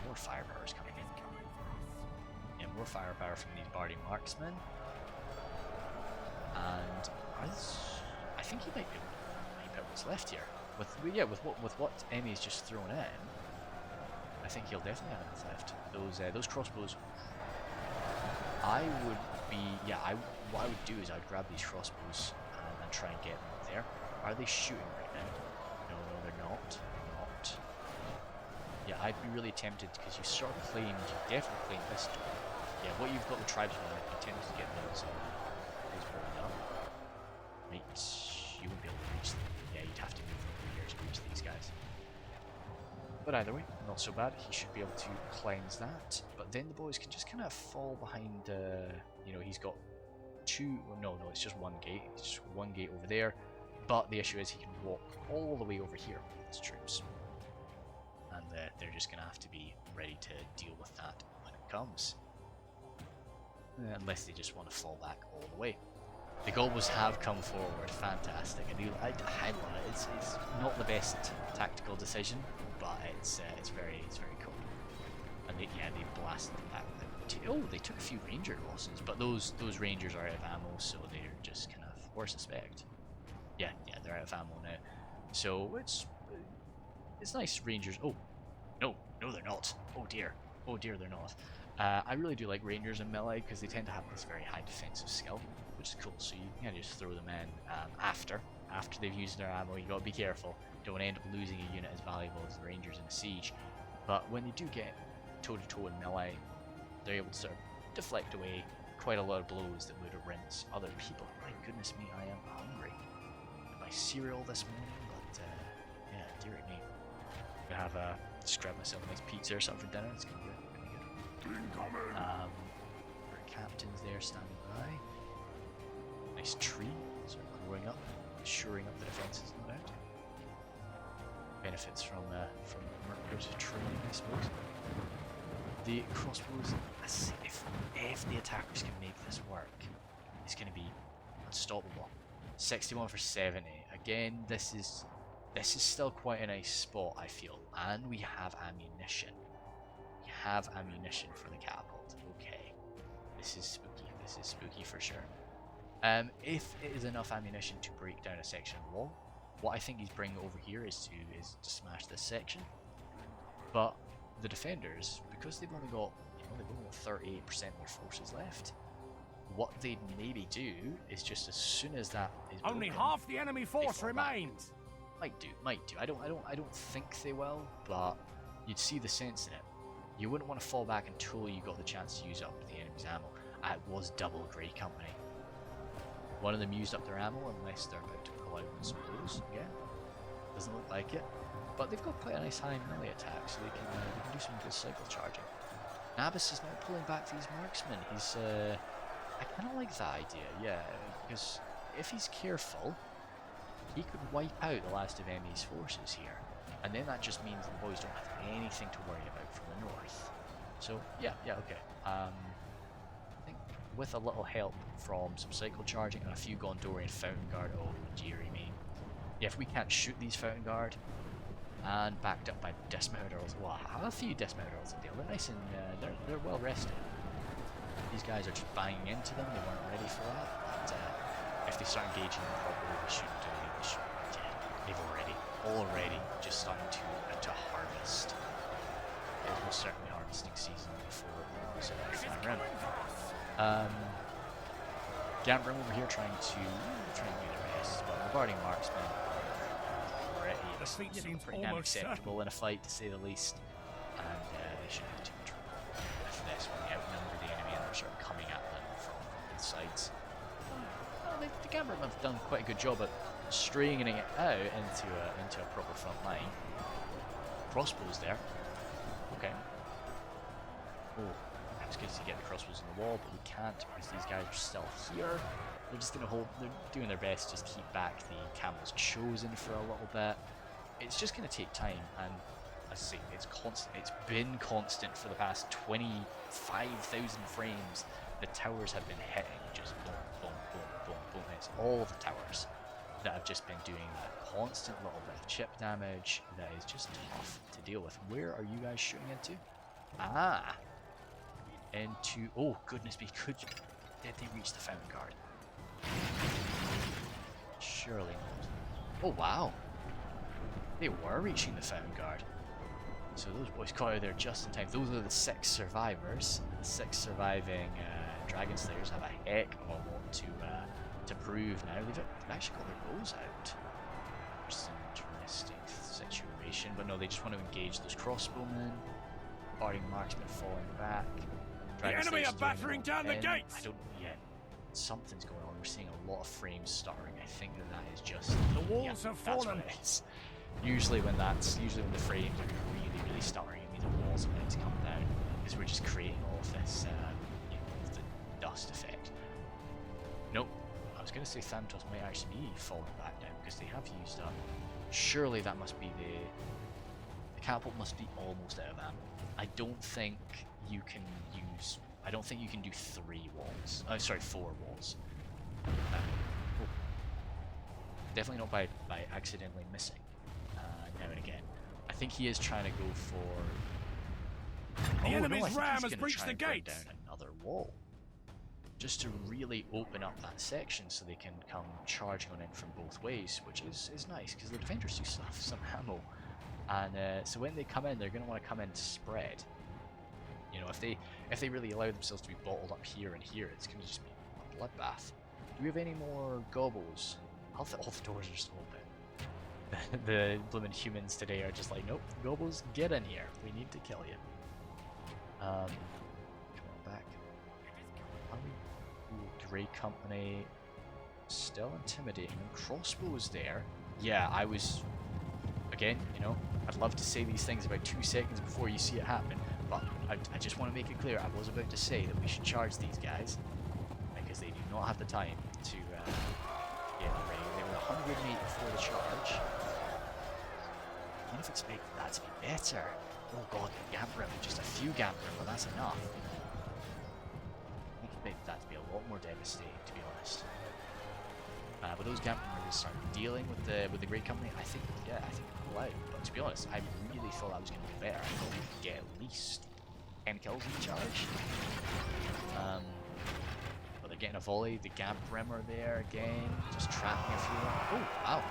more firepower is coming in. Yeah, more firepower from these Bardy marksmen, and I think he might be what's left here. With what Emmy's just thrown in. I think he'll definitely have enough left. Those crossbows. What I would do is I'd grab these crossbows and try and get them up there. Are they shooting right now? No, they're not. Yeah, I'd be really tempted because you definitely claimed this door. Yeah, what you've got the tribesmen, I'd be tempted to get those burned up. Right, you won't be able to reach them. Yeah, you'd have to move over here to reach these guys. But either way, not so bad. He should be able to cleanse that. But then the boys can just kind of fall behind. You know, he's got two. No, it's just one gate. It's just one gate over there. But the issue is he can walk all the way over here with his troops, and they're just going to have to be ready to deal with that when it comes. Unless they just want to fall back all the way. The Golbos have come forward. Fantastic. I love it. It's not the best tactical decision, but it's very cool. And they blasted them back. They took a few ranger losses, but those rangers are out of ammo, so they're just kind of, or suspect. Yeah, they're out of ammo now. So it's nice rangers. Oh, no, they're not. Oh dear, they're not. I really do like Rangers in melee because they tend to have this very high defensive skill, which is cool. So you can just throw them in after they've used their ammo. You gotta be careful. Don't want to end up losing a unit as valuable as the Rangers in a siege. But when they do get toe to toe in melee, they're able to sort of deflect away quite a lot of blows that would rinse other people. My goodness me, I am hungry. My cereal this morning, but yeah, dear me. I'm gonna have just grab myself a nice pizza or something for dinner. It's gonna be good. Our captain's there standing by. Nice tree, sort of growing up, shoring up the defences, no doubt. Benefits from Mordor's training, I suppose. The crossbows, if the attackers can make this work, it's going to be unstoppable. 61 for 70. Again, this is still quite a nice spot, I feel, and we have ammunition. We have ammunition for the catapult. Okay, this is spooky. This is spooky for sure. If it is enough ammunition to break down a section of wall, what I think he's bringing over here is to smash this section. But the defenders, because they've only got 38% of their forces left, what they'd maybe do is just as soon as that is broken, only half the enemy force remains. Might do. I don't think they will, but you'd see the sense in it. You wouldn't want to fall back until you got the chance to use up the enemy's ammo. It was double Grey Company. One of them used up their ammo unless they're about to pull out with some blows again. Doesn't look like it. But they've got quite a nice high melee attack, so they can do some good cycle charging. Nabis is not pulling back these marksmen. He's I kind of like that idea, yeah, because if he's careful, he could wipe out the last of Emmy's forces here, and then that just means the boys don't have anything to worry about from the north. So yeah, okay. I think with a little help from some cycle charging and a few Gondorian Fountain Guard, oh dearie me. Yeah, if we can't shoot these Fountain Guard, and backed up by dismounted earls, well, I have a few dismounted earls in deal. They're nice and they're well rested. These guys are just banging into them. They weren't ready for that. But if they start engaging them properly, they should. They've already just starting to harvest. It was most certainly harvesting season before it was Gambrim. Gambrim over here trying to do the rest. But regarding marksmen, pretty damn acceptable in a fight, to say the least, and they shouldn't have too much trouble with this when they outnumber the enemy and they're sort of coming at them from both sides. Well, the Gambrim have done quite a good job at stringing it out into a proper front line. Crossbows there. Okay. Oh, it was good to get the crossbows on the wall, but we can't because these guys are still here. They're just gonna hold. They're doing their best to just keep back the Camel's Chosen for a little bit. It's just going to take time, and as I say, it's constant. It's been constant for the past 25,000 frames. The towers have been hitting just boom, boom, boom, boom, boom. It's all the towers that have just been doing that constant little bit of chip damage that is just tough to deal with. Where are you guys shooting into? Into. Oh goodness me! Did they reach the Fountain Guard? Surely not. Oh wow! They were reaching the Fountain Guard. So those boys got out of there just in time. Those are the 6 survivors. The 6 surviving Dragon Slayers have a heck of a lot to prove now. They've actually got their bows out. It's an interesting situation. But no, they just want to engage those crossbowmen. Boarding marksmen falling back. Dragon the enemy are battering down the gates! I don't know yet. Something's going on. We're seeing a lot of frames stuttering. I think that is just... The walls have fallen. That's what it is. Usually when the frames are really stuttering, it means the walls are about to come down, because we're just creating all of this, the dust effect. Nope, I was going to say Thanatos might actually be falling back down, because they have used up. Surely that must be the catapult must be almost out of ammo. I don't think you can do 3 walls. Oh, sorry, 4 walls. Definitely not by accidentally missing. Now and again. I think he is trying to go for... The enemy's ram has breached the gates! Down another wall. Just to really open up that section so they can come charging on in from both ways, which is nice, because the defenders do still have some ammo. And so when they come in, they're going to want to come in spread. You know, if they really allow themselves to be bottled up here and here, it's going to just be a bloodbath. Do we have any more gobbles? All the doors are still open. The blooming humans today are just like, nope, gobbles, get in here. We need to kill you. Come on back. Ooh, Grey Company. Still intimidating. Crossbows there. Yeah, I was... Again, you know, I'd love to say these things about 2 seconds before you see it happen, but I just want to make it clear, I was about to say that we should charge these guys, because they do not have the time to get ready. They were 108 before the charge. I wonder if expect that to be better. Oh god, Gambrim, just a few Gambrim, but that's enough. I expect that to be a lot more devastating, to be honest. But those Gambrim are going to start dealing with the Great Company. I think, yeah, I think we'll out. But to be honest, I really thought that was going to be better. I thought we could get at least 10 kills in charge. But they're getting a volley. The Gambrim are there again, just trapping a few. Oh wow,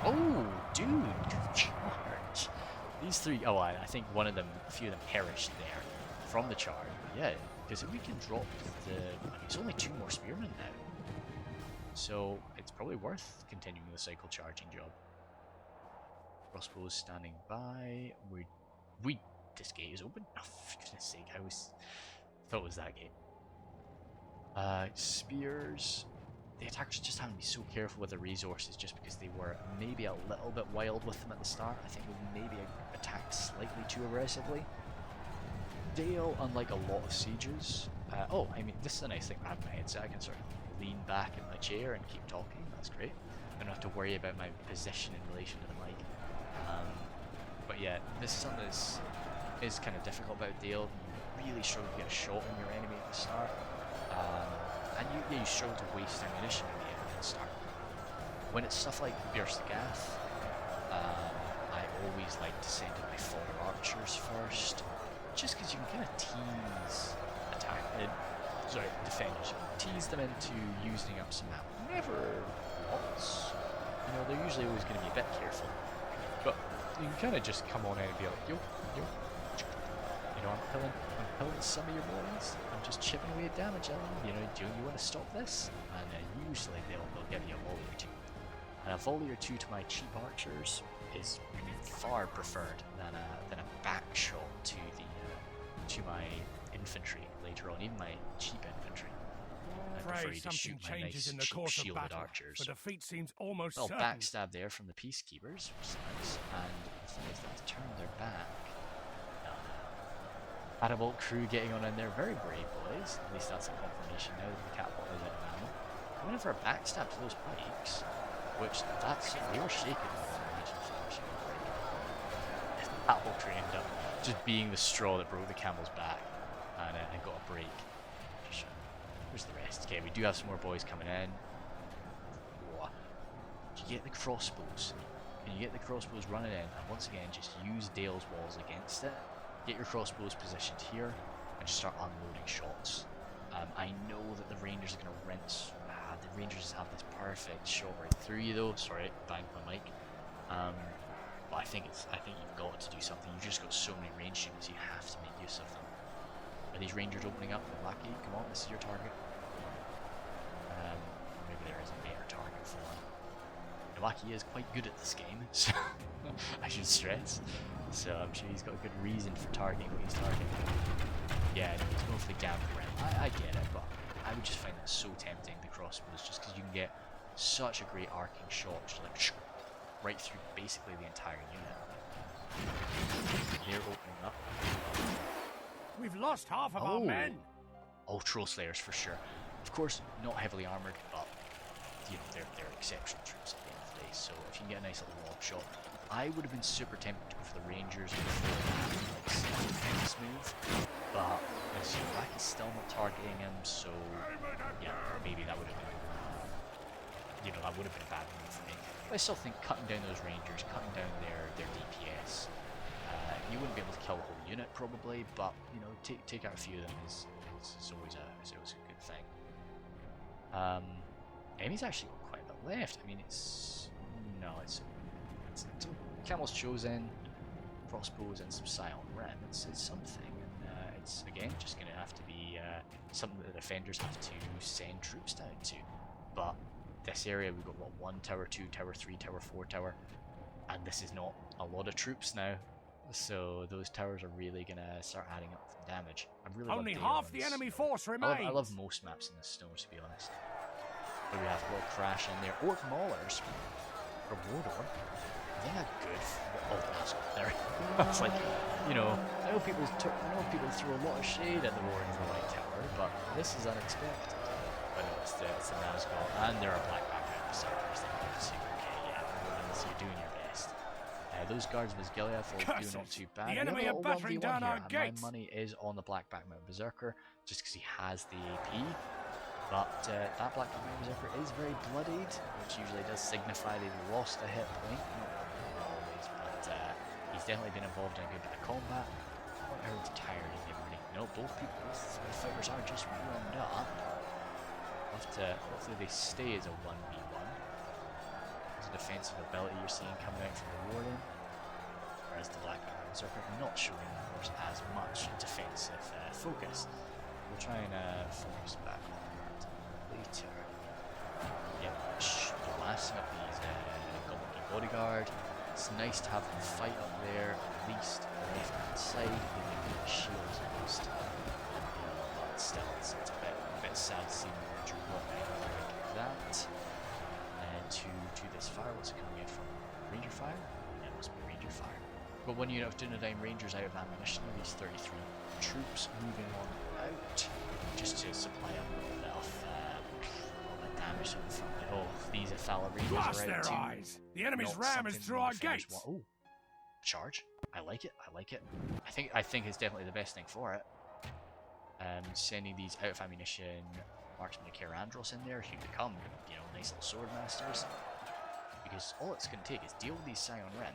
oh dude, good charge. These three, oh I think a few of them perished there from the charge. But yeah, because if we can drop the, I mean, it's only 2 more spearmen now. So it's probably worth continuing the cycle charging job. Crossbows standing by. This gate is open. Oh, for goodness sake! I thought it was that gate. Spears. The attackers just having to be so careful with the resources, just because they were maybe a little bit wild with them at the start. I think we maybe attacked slightly too aggressively. Dale, unlike a lot of sieges. Oh, I mean, this is a nice thing I have in my headset. I can sort of lean back in my chair and keep talking. That's great. I don't have to worry about my position in relation to the mic. But yeah, this is something that is kind of difficult about Dale. You really struggle to get a shot on your enemy at the start. And you struggle to waste ammunition in the end at the start. When it's stuff like Burst the Gath, I always like to send in my Fallen Archers first, just because you can kind of tease defenders. Tease them into using up some ammo. Never once. You know, they're usually always going to be a bit careful. But you can kind of just come on in and be like, yo. You know, I'm killing some of your boys. I'm just chipping away at damage at them. You know, do you want to stop this? And then usually they'll give you a volley or 2. And a volley or 2 to my cheap archers is far preferred than a back shot to my infantry later on, even my cheap infantry. I prefer you to shoot my nice cheap shielded archers. The defeat seems almost well, certain. backstab there from the peacekeepers, which is nice. And the thing is, that's turned their back. Catapult crew getting on in there, very brave boys. At least that's a confirmation now that the catapult is out of ammo. Going in for a backstab to those pikes, which they were shaking. The catapult crew ended up just being the straw that broke the camel's back, and got a break. Where's the rest? Okay, we do have some more boys coming in. Whoa. You get the crossbows. Can you get the crossbows running in? And once again, just use Dale's walls against it. Get your crossbows positioned here, and just start unloading shots. I know that the Rangers are going to rinse. The Rangers have this perfect shot right through you, though. Sorry, banged my mic. But I think you've got to do something. You've just got so many range units, you have to make use of them. Are these Rangers opening up? Lucky, come on, this is your target. Maybe there is a better target for him. Nawaki is quite good at this game, so I should stress. So I'm sure he's got a good reason for targeting what he's targeting. Yeah, no, he's going for the Gambrim. I get it, but I would just find that so tempting, the crossbows, just because you can get such a great arcing shot, just like right through basically the entire unit. They're opening up. We've lost half of our men. Oh, Troll Slayers for sure. Of course, not heavily armored, but you know they're exceptional troops at the end of the day. So if you can get a nice little lob shot, I would have been super tempted to go for the Rangers before that defense move, but as Black is still not targeting him, so yeah, maybe that would have been that would have been a bad move for me. But I still think cutting down those Rangers, cutting down their DPS. You wouldn't be able to kill a whole unit probably, but you know, take out a few of them is always a good thing. Amy's actually got quite a bit left. I mean, it's Camel's Chosen. crossbows and some Scion Ren, it's something. And it's, again, just going to have to be something that the defenders have to send troops down to. But this area, we've got, what, 1 tower, 2 tower, 3 tower, 4 tower, and this is not a lot of troops now. So those towers are really going to start adding up some damage. I really Only half the enemy force remains. I love most maps in the snow, to be honest. But we have a little crash in there. Orc Maulers from Mordor. They had good. Oh, that's up there. It's like, you know, I know people throw a lot of shade at the Roaring for Light Tower, but this is unexpected. But no, it's the Nazgul, and there are black background berserkers. They're obviously okay, yeah. So you're doing your best. Those guards of Gilead are doing not too bad. The enemy are battering down our gates. My money is on the black background berserker, just because he has the AP. But that black background berserker is very bloodied, which usually does signify they've lost a hit point. Not always, but he's definitely been involved in a good bit of combat. Everyone's tired of everybody. No, both fighters are just warmed up. Hopefully they stay as a 1v1. There's a defensive ability you're seeing coming out from the Warden. Whereas the Black Background Berserker not showing, of course, as much defensive focus. We'll try and focus back on that later. Yeah, blasting up these Goblin Bodyguard. It's nice to have them fight up there, at least on the left-hand side. They may need shields almost. But still, it's a bit sad seeing them drop like that. To this fire, what's it coming in from? Ranger fire? Yeah, it must be Ranger fire. But one unit of Dunedain Rangers out of ammunition, these 33 troops moving on out, just to supply a little bit of damage on the front. Oh, these Athala Rangers Blast are out their too. eyes! The enemy's Not ram is something through we our finish gates! Oh, charge. I like it, I like it. I think it's definitely the best thing for it. Sending these out of ammunition Marksman of Andros in there, who become, you know, nice little sword masters. Because all it's going to take is deal with these Scion Ren.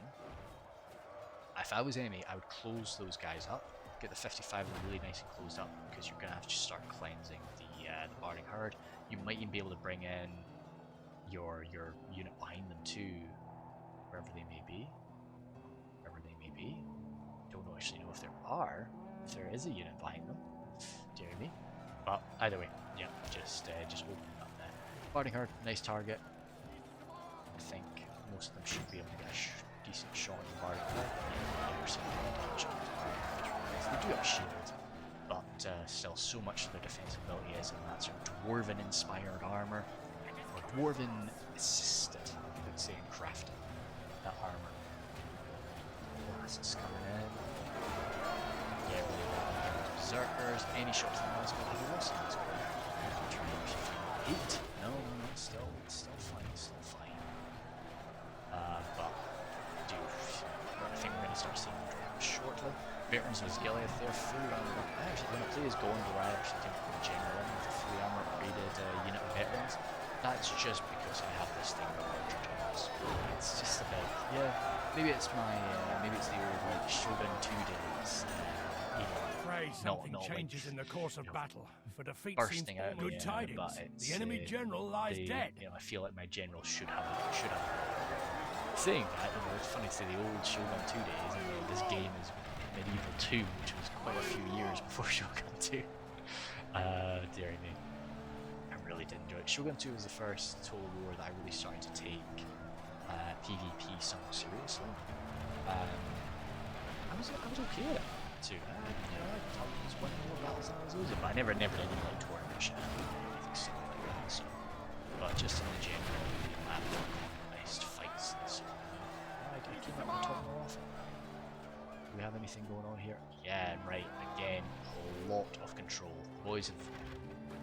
If I was enemy, I would close those guys up, get the 55 of them really nice and closed up, because you're going to have to start cleansing the Barding Herd. You might even be able to bring in your unit behind them too, wherever they may be. Don't actually know if there is a unit behind them. Dear me. But either way, yeah, just open it up there. Barding Herd, nice target. I think most of them should be able to get a decent shot at the Barding Herd. They do have shields, but still so much of their defensive ability is in that sort of dwarven inspired armor, or dwarven assisted, I would say, in crafting that armor. Blasts coming in. Yeah, really well. Berserkers, any shots from the Nazgul, have you lost the Nazgul? No, still fine. But I think we're going to start seeing them drop shortly. Veterans of Gilead there, fully armored up. I actually, when I play as Gondor, I actually think the general in with a fully armored upgraded unit of veterans. That's just because I have this thing with larger generals. It's just a bit, yeah. Maybe it's the old like Shogun 2 days. Something changes in the course of battle. For defeat bursting out good tidings. But it's, the enemy general lies dead. You know, I feel like my general should have. Saying that, you know, it's funny to say the old Shogun 2 days, and this game is Medieval 2, which was quite a few years before Shogun 2. Dear me. I really did enjoy it. Shogun 2 was the first Total War that I really started to take PvP somewhat seriously. I was okay at it too. I was winning more battles than I was losing, but I never did any like tournament shit. Anything silly like that. So, but just in the general, nice fights and so I came up on top more often. Do we have anything going on here? Yeah, right. Again, a lot of control. The boys have.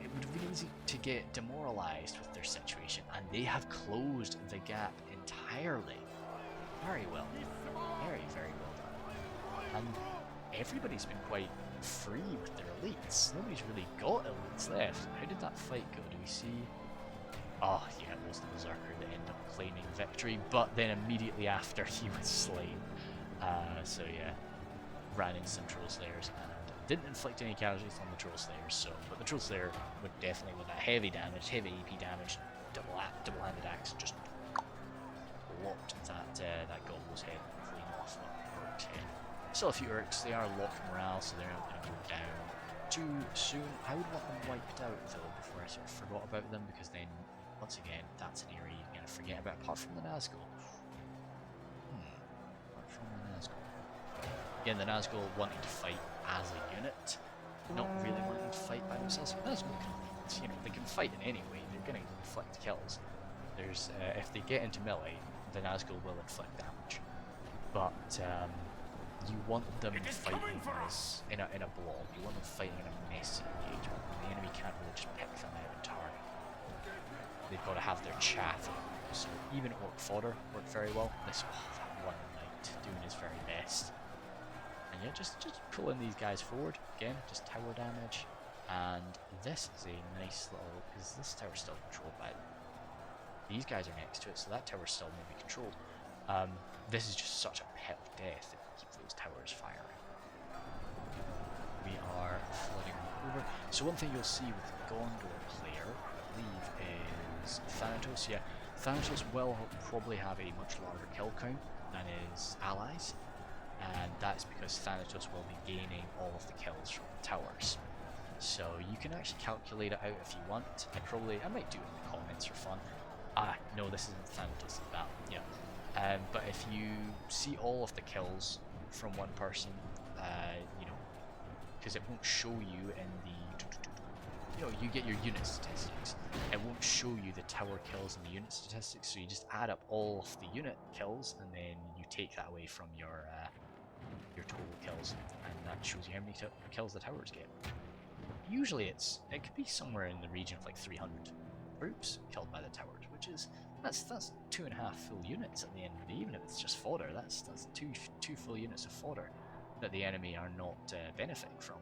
It would have been easy to get demoralized with their situation, and they have closed the gap entirely. Very well done. Very, very well done. And everybody's been quite free with their elites. Nobody's really got elites left. How did that fight go? Do we see? Oh, yeah, it was the Berserker that ended up claiming victory, but then immediately after he was slain. So yeah, ran into some Troll Slayers and didn't inflict any casualties on the Troll Slayers. But the Troll Slayer would definitely, with that heavy damage, heavy AP damage, double-handed axe, just lopped that Gobble's head clean off that Orc's head. Still a few Orcs, they are locked morale, so they're not going to go down too soon. I would want them wiped out though before I sort of forgot about them, because then, once again, that's an area you're going to forget about, apart from the Nazgul. Apart from the Nazgul. Again, the Nazgul wanting to fight as a unit, not really wanting to fight by themselves. The Nazgul can, they can fight in any way. They're going to inflict kills. There's, if they get into melee, the Nazgul will inflict damage. But you want them fighting in a blob. You want them fighting in a messy engagement. The enemy can't really just pick them out and target. They've got to have their chaff. So even Orc fodder worked very well. That one knight doing his very best. And yeah, just pulling these guys forward. Again, just tower damage. And this is a nice little, because this tower's still controlled by them. These guys are next to it, so that tower's still maybe controlled. This is just such a pit of death if we keep those towers firing. We are flooding over. So one thing you'll see with the Gondor player, I believe, is Thanatos. Yeah, Thanatos will probably have a much larger kill count than his allies, and that's because Thanatos will be gaining all of the kills from the towers. So you can actually calculate it out if you want. I might do it in the comments for fun. No, this isn't Thanatos' battle. Yeah. But if you see all of the kills from one person, because it won't show you in the, you get your unit statistics. It won't show you the tower kills and the unit statistics, so you just add up all of the unit kills, and then you take that away from your total kills, and that shows you how many kills the towers get. Usually it could be somewhere in the region of like 300 troops killed by the towers, which is that's 2.5 full units at the end of the day. Even if it's just fodder, that's two full units of fodder that the enemy are not benefiting from.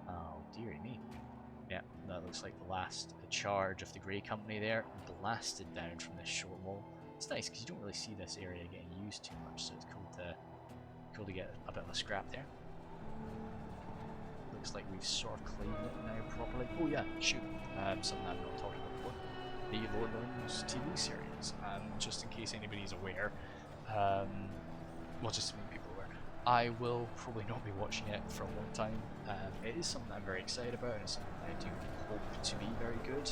Oh dearie me. Yeah, that looks like the last charge of the Grey Company there, blasted down from this short wall. It's nice because you don't really see this area getting used too much, so it's cool to get a bit of a scrap there. Looks like we've sort of claimed it now properly. Oh yeah, shoot, something I've not talked about before. The Lord of the Rings TV series, just in case anybody's aware, well, just to make people aware, I will probably not be watching it for a long time. It is something I'm very excited about, and it's something I do hope to be very good.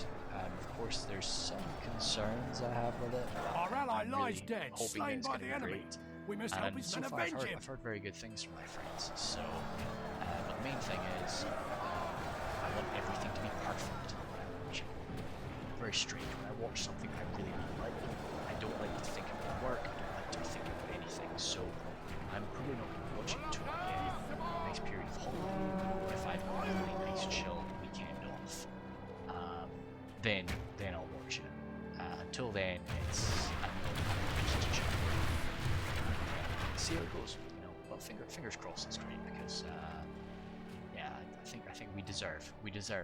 Of course, there's some concerns I have with it. Our ally I'm lies really dead, hoping slain it's by going the to be enemy. great. We must help his So men far avenge him. I've heard very good things from my friends, so but the main thing is I want everything to be perfect when I'm watching. Very strange. When I watch something I really like, I don't like to think about work, I don't like to think about anything, so I'm probably not going to be watching until I get a nice period of holiday, or if I've got a really nice chill weekend off, then I'll watch it. Until then, I'm not going to see how it goes, but fingers crossed it's great, because yeah, I think we deserve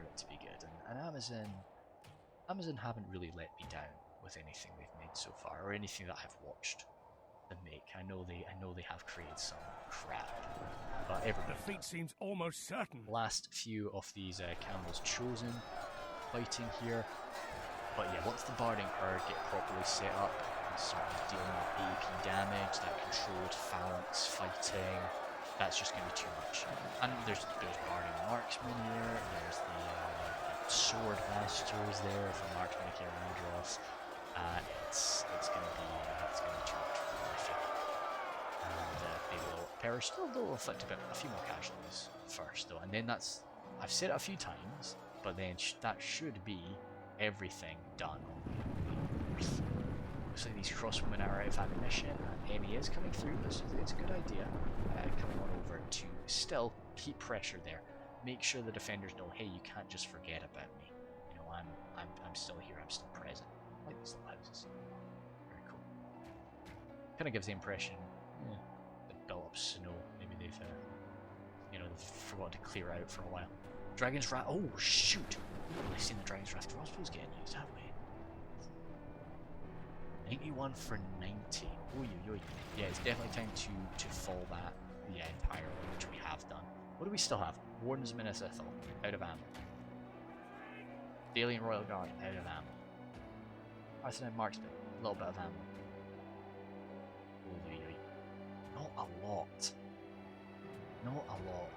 it to be good, and Amazon haven't really let me down with anything they've made so far, or anything that I've watched them make. I know they have created some crap, but everybody Defeat seems almost certain. Last few of these cannibals chosen, fighting here. But yeah, once the Barding Herd get properly set up and start dealing with AP damage, that controlled phalanx fighting, that's just going to be too much. And there's Barding Marksmen here, there's the Sword Masters there from Marksmen of Andros. It's going to be too much for them, I think. And they will perish. They'll inflict a few more casualties first, though, and then I've said it a few times, but then that should be everything done on the Earth. Looks like these crossbowmen are out of ammunition, and Emmy is coming through. It's a good idea. Coming on over to still keep pressure there. Make sure the defenders know, hey, you can't just forget about me. I'm still here. I'm still present. I like these little houses. Very cool. Kind of gives the impression, they built up snow. Maybe they've forgotten to clear out for a while. Dragon's Wrath. Oh shoot! We've really seen the Dragon's Wrath crossbows getting used, have we? 91 for 90. Oy. Yeah, it's definitely time to fall that the Empire, which we have done. What do we still have? Warden's Minas Ithil, out of ammo. Daily and Royal Guard, out of ammo. Arthedain Marksman, a little bit of ammo. Oy. Not a a lot. Not a lot.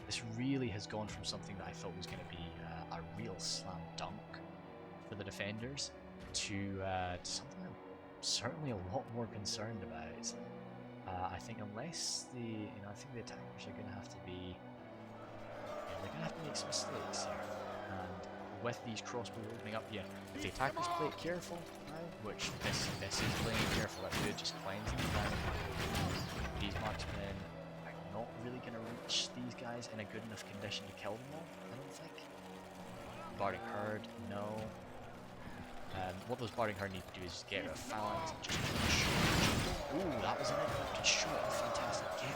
This really has gone from something that I thought was going to be a real slam dunk for the defenders to something I'm certainly a lot more concerned about. I think unless I think the attackers are going to have to be, they're going to have to make some mistakes here. And with these crossbows opening up, if the attackers play it careful now, which this is playing it careful, that's good, just cleansing them down. These marksmen are not really going to reach these guys in a good enough condition to kill them all, I don't think. Bardic Herd, no. What those Bardic Herd need to do is just get rid of phalanx and just charge. Ooh, that was an interrupted shot, fantastic. Get it.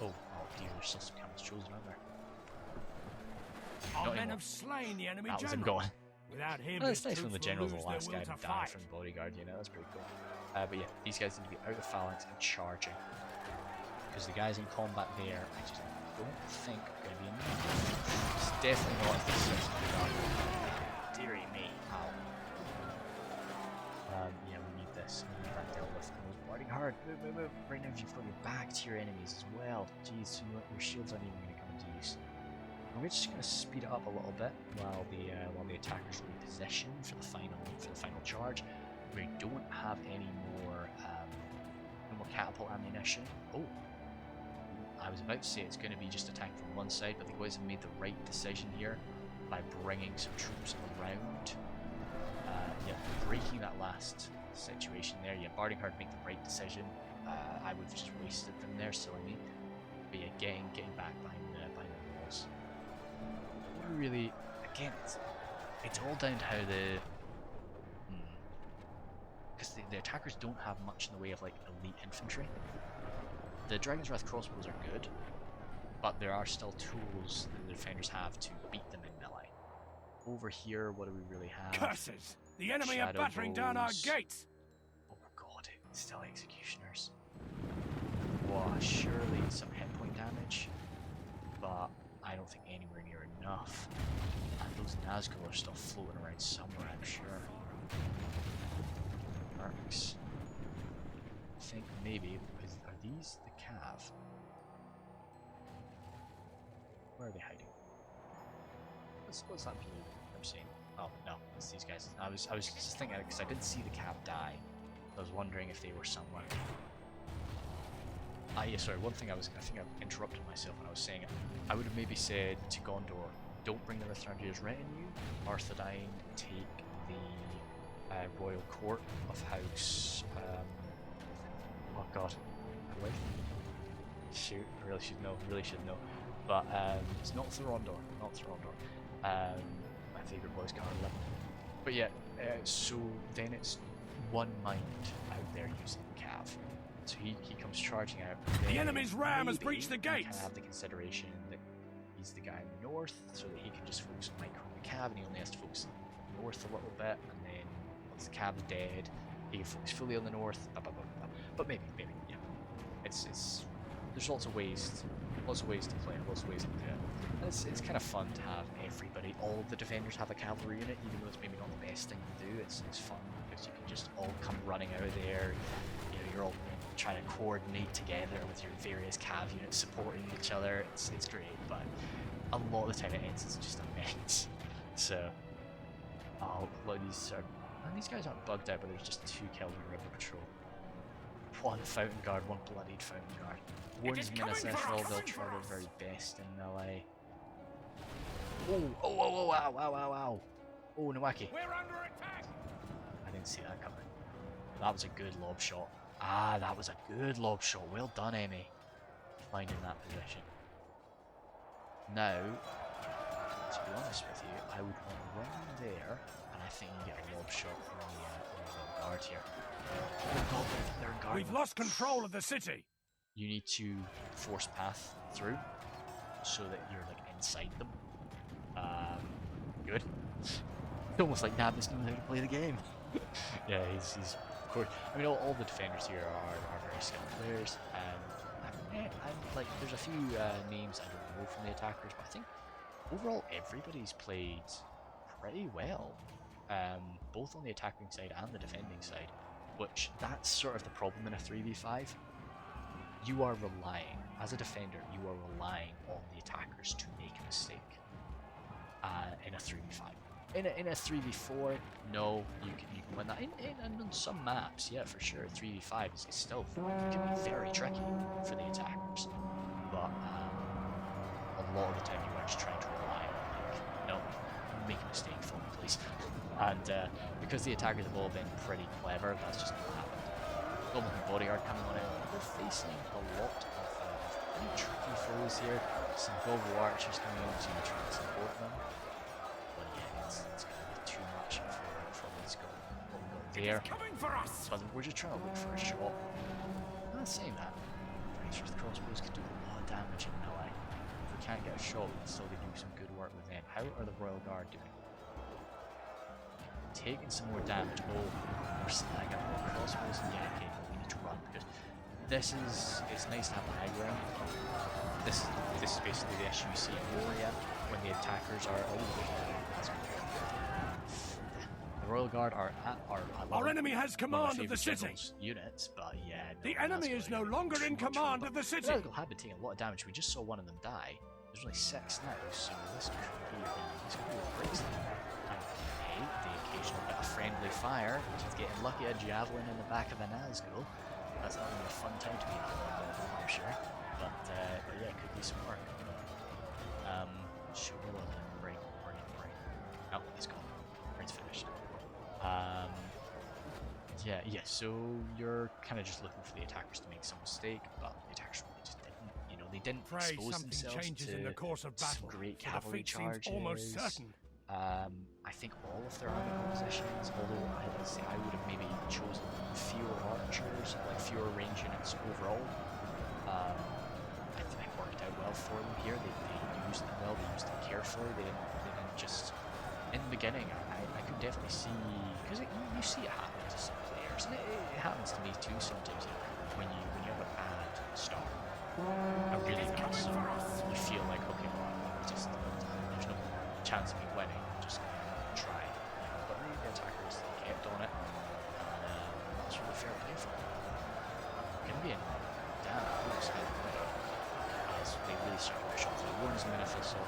Oh dear, there's still some camels chosen, aren't there? Our men have slain the enemy that was him general. going. Without him, It's nice when the general's the last guy to die fight. from the bodyguard, that's pretty cool. But yeah, these guys need to be out of phalanx and charging. Because the guys in combat there, I just don't think are going to be enough. It's definitely not as this is. Dearie me. Ow. Yeah, we need this. We need that dealt with. And those boarding hard. Move. Right now, you've got your back to your enemies as well. Jeez, so your shields aren't even going to come into use. And we're just going to speed it up a little bit while the attackers reposition for the final charge. We don't have any more catapult ammunition. Oh, I was about to say it's going to be just attack from one side, but the guys have made the right decision here by bringing some troops around. Breaking that last situation there. Yeah, Barding Hard make the right decision. I would have just wasted them there, silly me. But yeah, getting back behind the walls. Really, again, it's all down to how because the attackers don't have much in the way of like elite infantry. The Dragon's Wrath crossbows are good, but there are still tools that the defenders have to beat them in melee. Over here, what do we really have? Curses! The enemy are battering down our gates! Oh god, still executioners. Wow, surely some hit point damage, but I don't think anywhere near enough. And those Nazgul are still floating around somewhere, I'm sure. Orcs. I think maybe, are these the Cav? Where are they hiding? What's that blue I'm seeing? Oh no, it's these guys. I was just thinking, because I didn't see the Cav die. I was wondering if they were somewhere. Yeah, sorry, one thing I think I interrupted myself when I was saying it. I would have maybe said to Gondor, don't bring the Reforged retinue. Arthedain, take the royal court of House. Oh god, my wife. Shoot, I really should know. But it's not Throndor, my favourite boys card. But yeah, so then it's one mind out there using the Cav. So he comes charging out. The enemy's ram has breached the gates! Can have the consideration that he's the guy in the north, so that he can just focus on microing the Cav, and he only has to focus on the north a little bit, and then once the Cav's dead, he can focus fully on the north. But maybe, yeah. It's there's lots of ways to play it, lots of ways to do it. And it's kind of fun to have everybody, all of the defenders have a cavalry unit, even though it's maybe not the best thing to do. It's fun because you can just all come running out of there. You're all trying to coordinate together with your various cav units supporting each other. It's great, but a lot of the time it ends as just a mess. So, a lot of these guys aren't bugged out, but there's just 2 killed in River Patrol. One Fountain Guard, one Bloodied Fountain Guard. One's Minnesota, they'll try their very best in melee. Oh, ow. Oh, Nawaki. We're under attack! I didn't see that coming. That was a good lob shot. That was a good lob shot. Well done, Emmy. Finding that position. Now, to be honest with you, I would want to run there, and I think you get a lob shot on the guard here. Oh god, they're in guard. We've lost control of the city! You need to force path through, so that you're like inside them. Good. It's almost like Nabis knows how to play the game. Yeah, he's of course. I mean, all the defenders here are very skilled players. I'm like, there's a few names I don't know from the attackers, but I think overall everybody's played pretty well, both on the attacking side and the defending side. Which that's sort of the problem in a 3v5. you are relying, as a defender, you are relying on the attackers to make a mistake in a 3v5. In a 3v4, no, you can win that. And on some maps, yeah, for sure, 3v5 is still can be very tricky for the attackers. But a lot of the time you are just trying to rely on, like, no, make a mistake for me, please. And because the attackers have all been pretty clever, that's just not happened. Goblin bodyguard coming on in. They're facing a lot of pretty tricky foes here. Some Goblin archers coming in to try and support them. But yeah, it's going to be too much for these what we got there. Coming for us. But we're just trying to look for a shot. I'm not saying that. Pretty sure the crossbows can do a lot of damage in melee. If we can't get a shot, we can still do some good work with them. How are the Royal Guard doing? Taking some more damage. Oh, we're snagging more crossbows. Yeah, okay, we need to run because it's nice to have the high ground. This is basically the issue you see in Moria when the attackers are. Oh, that's good. The Royal Guard are our enemy has command of the city. Units, but yeah, no, the enemy is no longer in command of the city. The Royal have been taking a lot of damage. We just saw one of them die. There's only 6 now, so this could be a breaks them. The occasional bit of friendly fire, which is getting lucky, a javelin in the back of the Nazgul. That's not really a fun time to be in, I'm sure. But yeah, it could be some work. Sure, bring. Oh, he's gone. Brain's finished. Yeah, so you're kind of just looking for the attackers to make some mistake, but the attackers really just didn't. You know, they didn't expose themselves to in the course of battle. Great cavalry charges. Almost certain. I think all of their army compositions, although I would have maybe chosen fewer archers, like fewer range units overall. I think it worked out well for them here. They used them well, they used them carefully, they didn't just... In the beginning, I could definitely see... Because you see it happen to some players, and it happens to me too sometimes, you know, when you have a bad start, a really bad start, you feel like, okay, well, there's no chance of me winning, I'm just gonna try. You know, but the attackers, they kept on it, and that's really fair play for them. Gonna be in damn close as they really start to push off. The Warren's Mythos are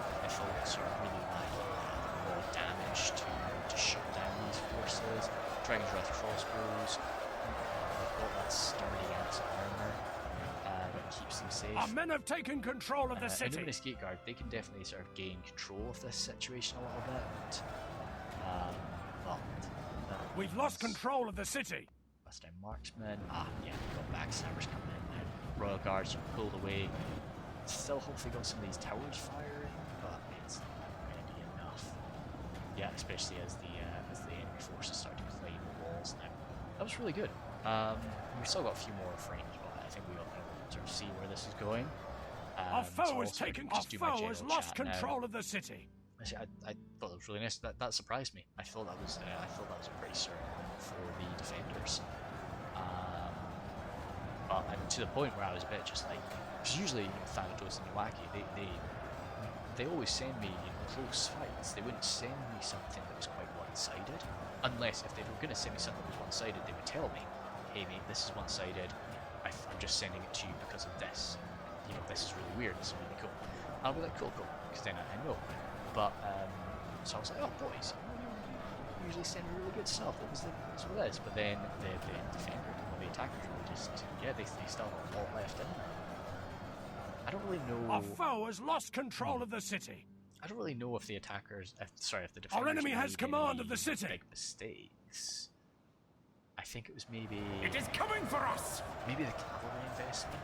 really lacking a lot of damage to shut down these forces. Dragon's Wrath crossbows, they've got that sturdy axe armor that keeps them safe. Our men have taken control of the city. And Gate Guard, they can definitely sort of gain control of this situation a little bit. We've lost control of the city. West End Marksmen. Yeah, we've got backstabbers coming in now. Royal Guards are pulled away. Still hopefully got some of these towers firing, but it's not going to be enough. Yeah, especially as the enemy forces start to claim the walls now. That was really good. We've still got a few more frames, but I think we all can sort of see where this is going. Our foe has lost control of the city. I thought that was really nice. That surprised me. I thought that was a pretty certain win for the defenders. And to the point where I was a bit just like, because usually Thanatos and Iwaki, they always send me close fights. They wouldn't send me something that was quite one-sided, unless if they were going to send me something that was one-sided, they would tell me, hey mate, this is one-sided. I'm just sending it to you because of this. You know, this is really weird. This is really cool. I'll be like, cool, because then I know. But so I was like, oh boys, you usually send me really good stuff. That's what it is. But then the defender, the attackers, really just they still have a lot left in them. I don't really know. Our foe has lost control of the city. I don't really know if the attackers, if the defenders. Our enemy has command of the city. Big mistakes. I think it was maybe. It is coming for us. Maybe the cavalry investment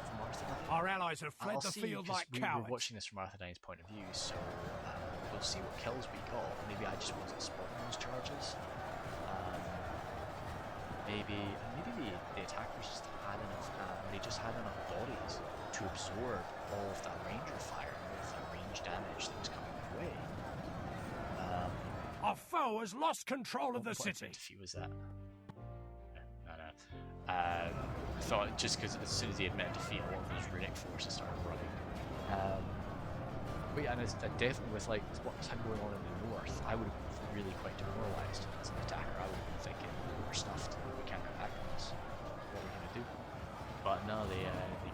from Arthedain. Our allies have fled the field like cowards. We're watching this from Arthedain's point of view, so we'll see what kills we got. Maybe I just wasn't spotting those charges. Maybe the attackers just had enough. They just had enough bodies to absorb all of that ranger fire and all of that range damage that was coming their way. Our foe has lost control of the city. If he was that. No. I thought just because as soon as he had met defeat, a lot of those runic forces started running. But yeah, and it's definitely with like what's going on in the north, I would have been really quite demoralised as an attacker. I would have been thinking, we're stuffed. We can't go back on this. What are we going to do? But no, they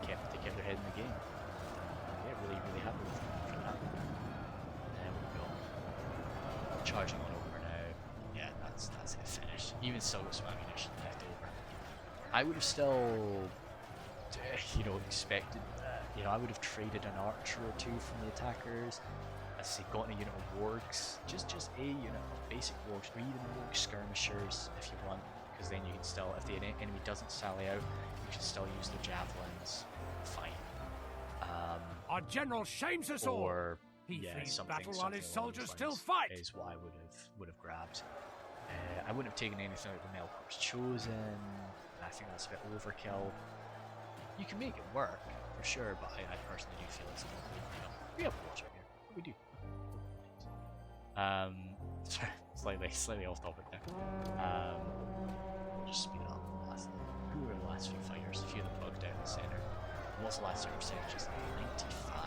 kept their head in the game. Yeah, really happy with them for that. There we go. Charging on over now. Yeah, that's it finished. Even still got some ammunition left over. I would have still, expected. I would have traded an archer or two from the attackers. I'd say gotten a unit of wargs, just a unit of basic wargs, or even warg skirmishers if you want, because then you can still, if the enemy doesn't sally out, you can still use the javelins. Fine. Our general shames us all. Or he flees battle while his along soldiers those still lines fight. is what I would have grabbed. I wouldn't have taken anything like the Melkor's Chosen. I think that's a bit overkill. You can make it work for sure, but I personally do feel it's we have water here. We do. Slightly off topic there. We'll just speed it up. Who were the last few fighters? A few of them bugged out in the centre. What's the last percentage? Just 95.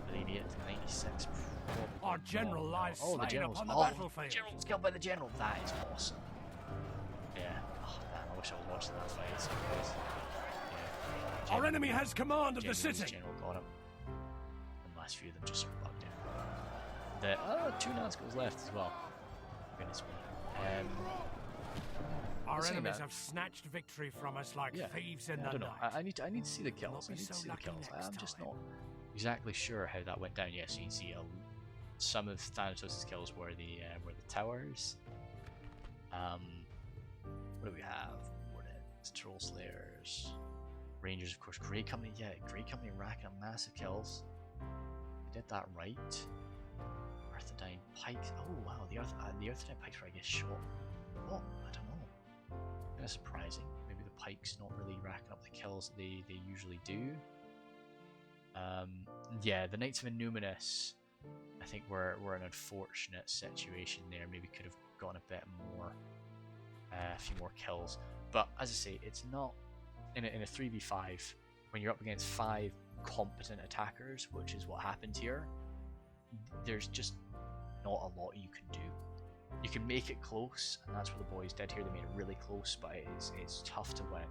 Are they near to 96? Probably our general lies slain upon the battlefield. The general's killed by the general. That is awesome. Yeah. Oh damn, I wish I was watching that fight. So yeah. Our enemy has command of the city. General got him. And the last few of them just sort of bugged out. Two Nazgûls left as well. Goodness me. Our enemies have snatched victory from us like thieves in the night. I need to see the kills. I need to see the kills. I'm just not exactly sure how that went down. Yes, you can see some of Thanatos' kills were the towers. What do we have? Troll Slayers, Rangers, of course. Grey Company, Grey Company racking up massive kills. I did that right. Arthedain pikes. Oh wow, the Arthedain pikes were, I guess, shot. What? I don't know. Kind of surprising. Maybe the pikes not really racking up the kills that they usually do. Yeah, the Knights of Innuminous, I think were an unfortunate situation there. Maybe could have gotten a bit more, a few more kills. But as I say, it's not in a 3v5 when you're up against 5 competent attackers, which is what happened here. There's just not a lot you can do. You can make it close, and that's what the boys did here. They made it really close, but it's tough to win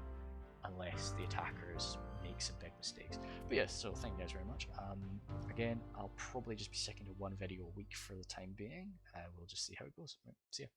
unless the attackers make some big mistakes. But yeah, so thank you guys very much. Again, I'll probably just be sticking to one video a week for the time being. We'll just see how it goes. Right, see ya.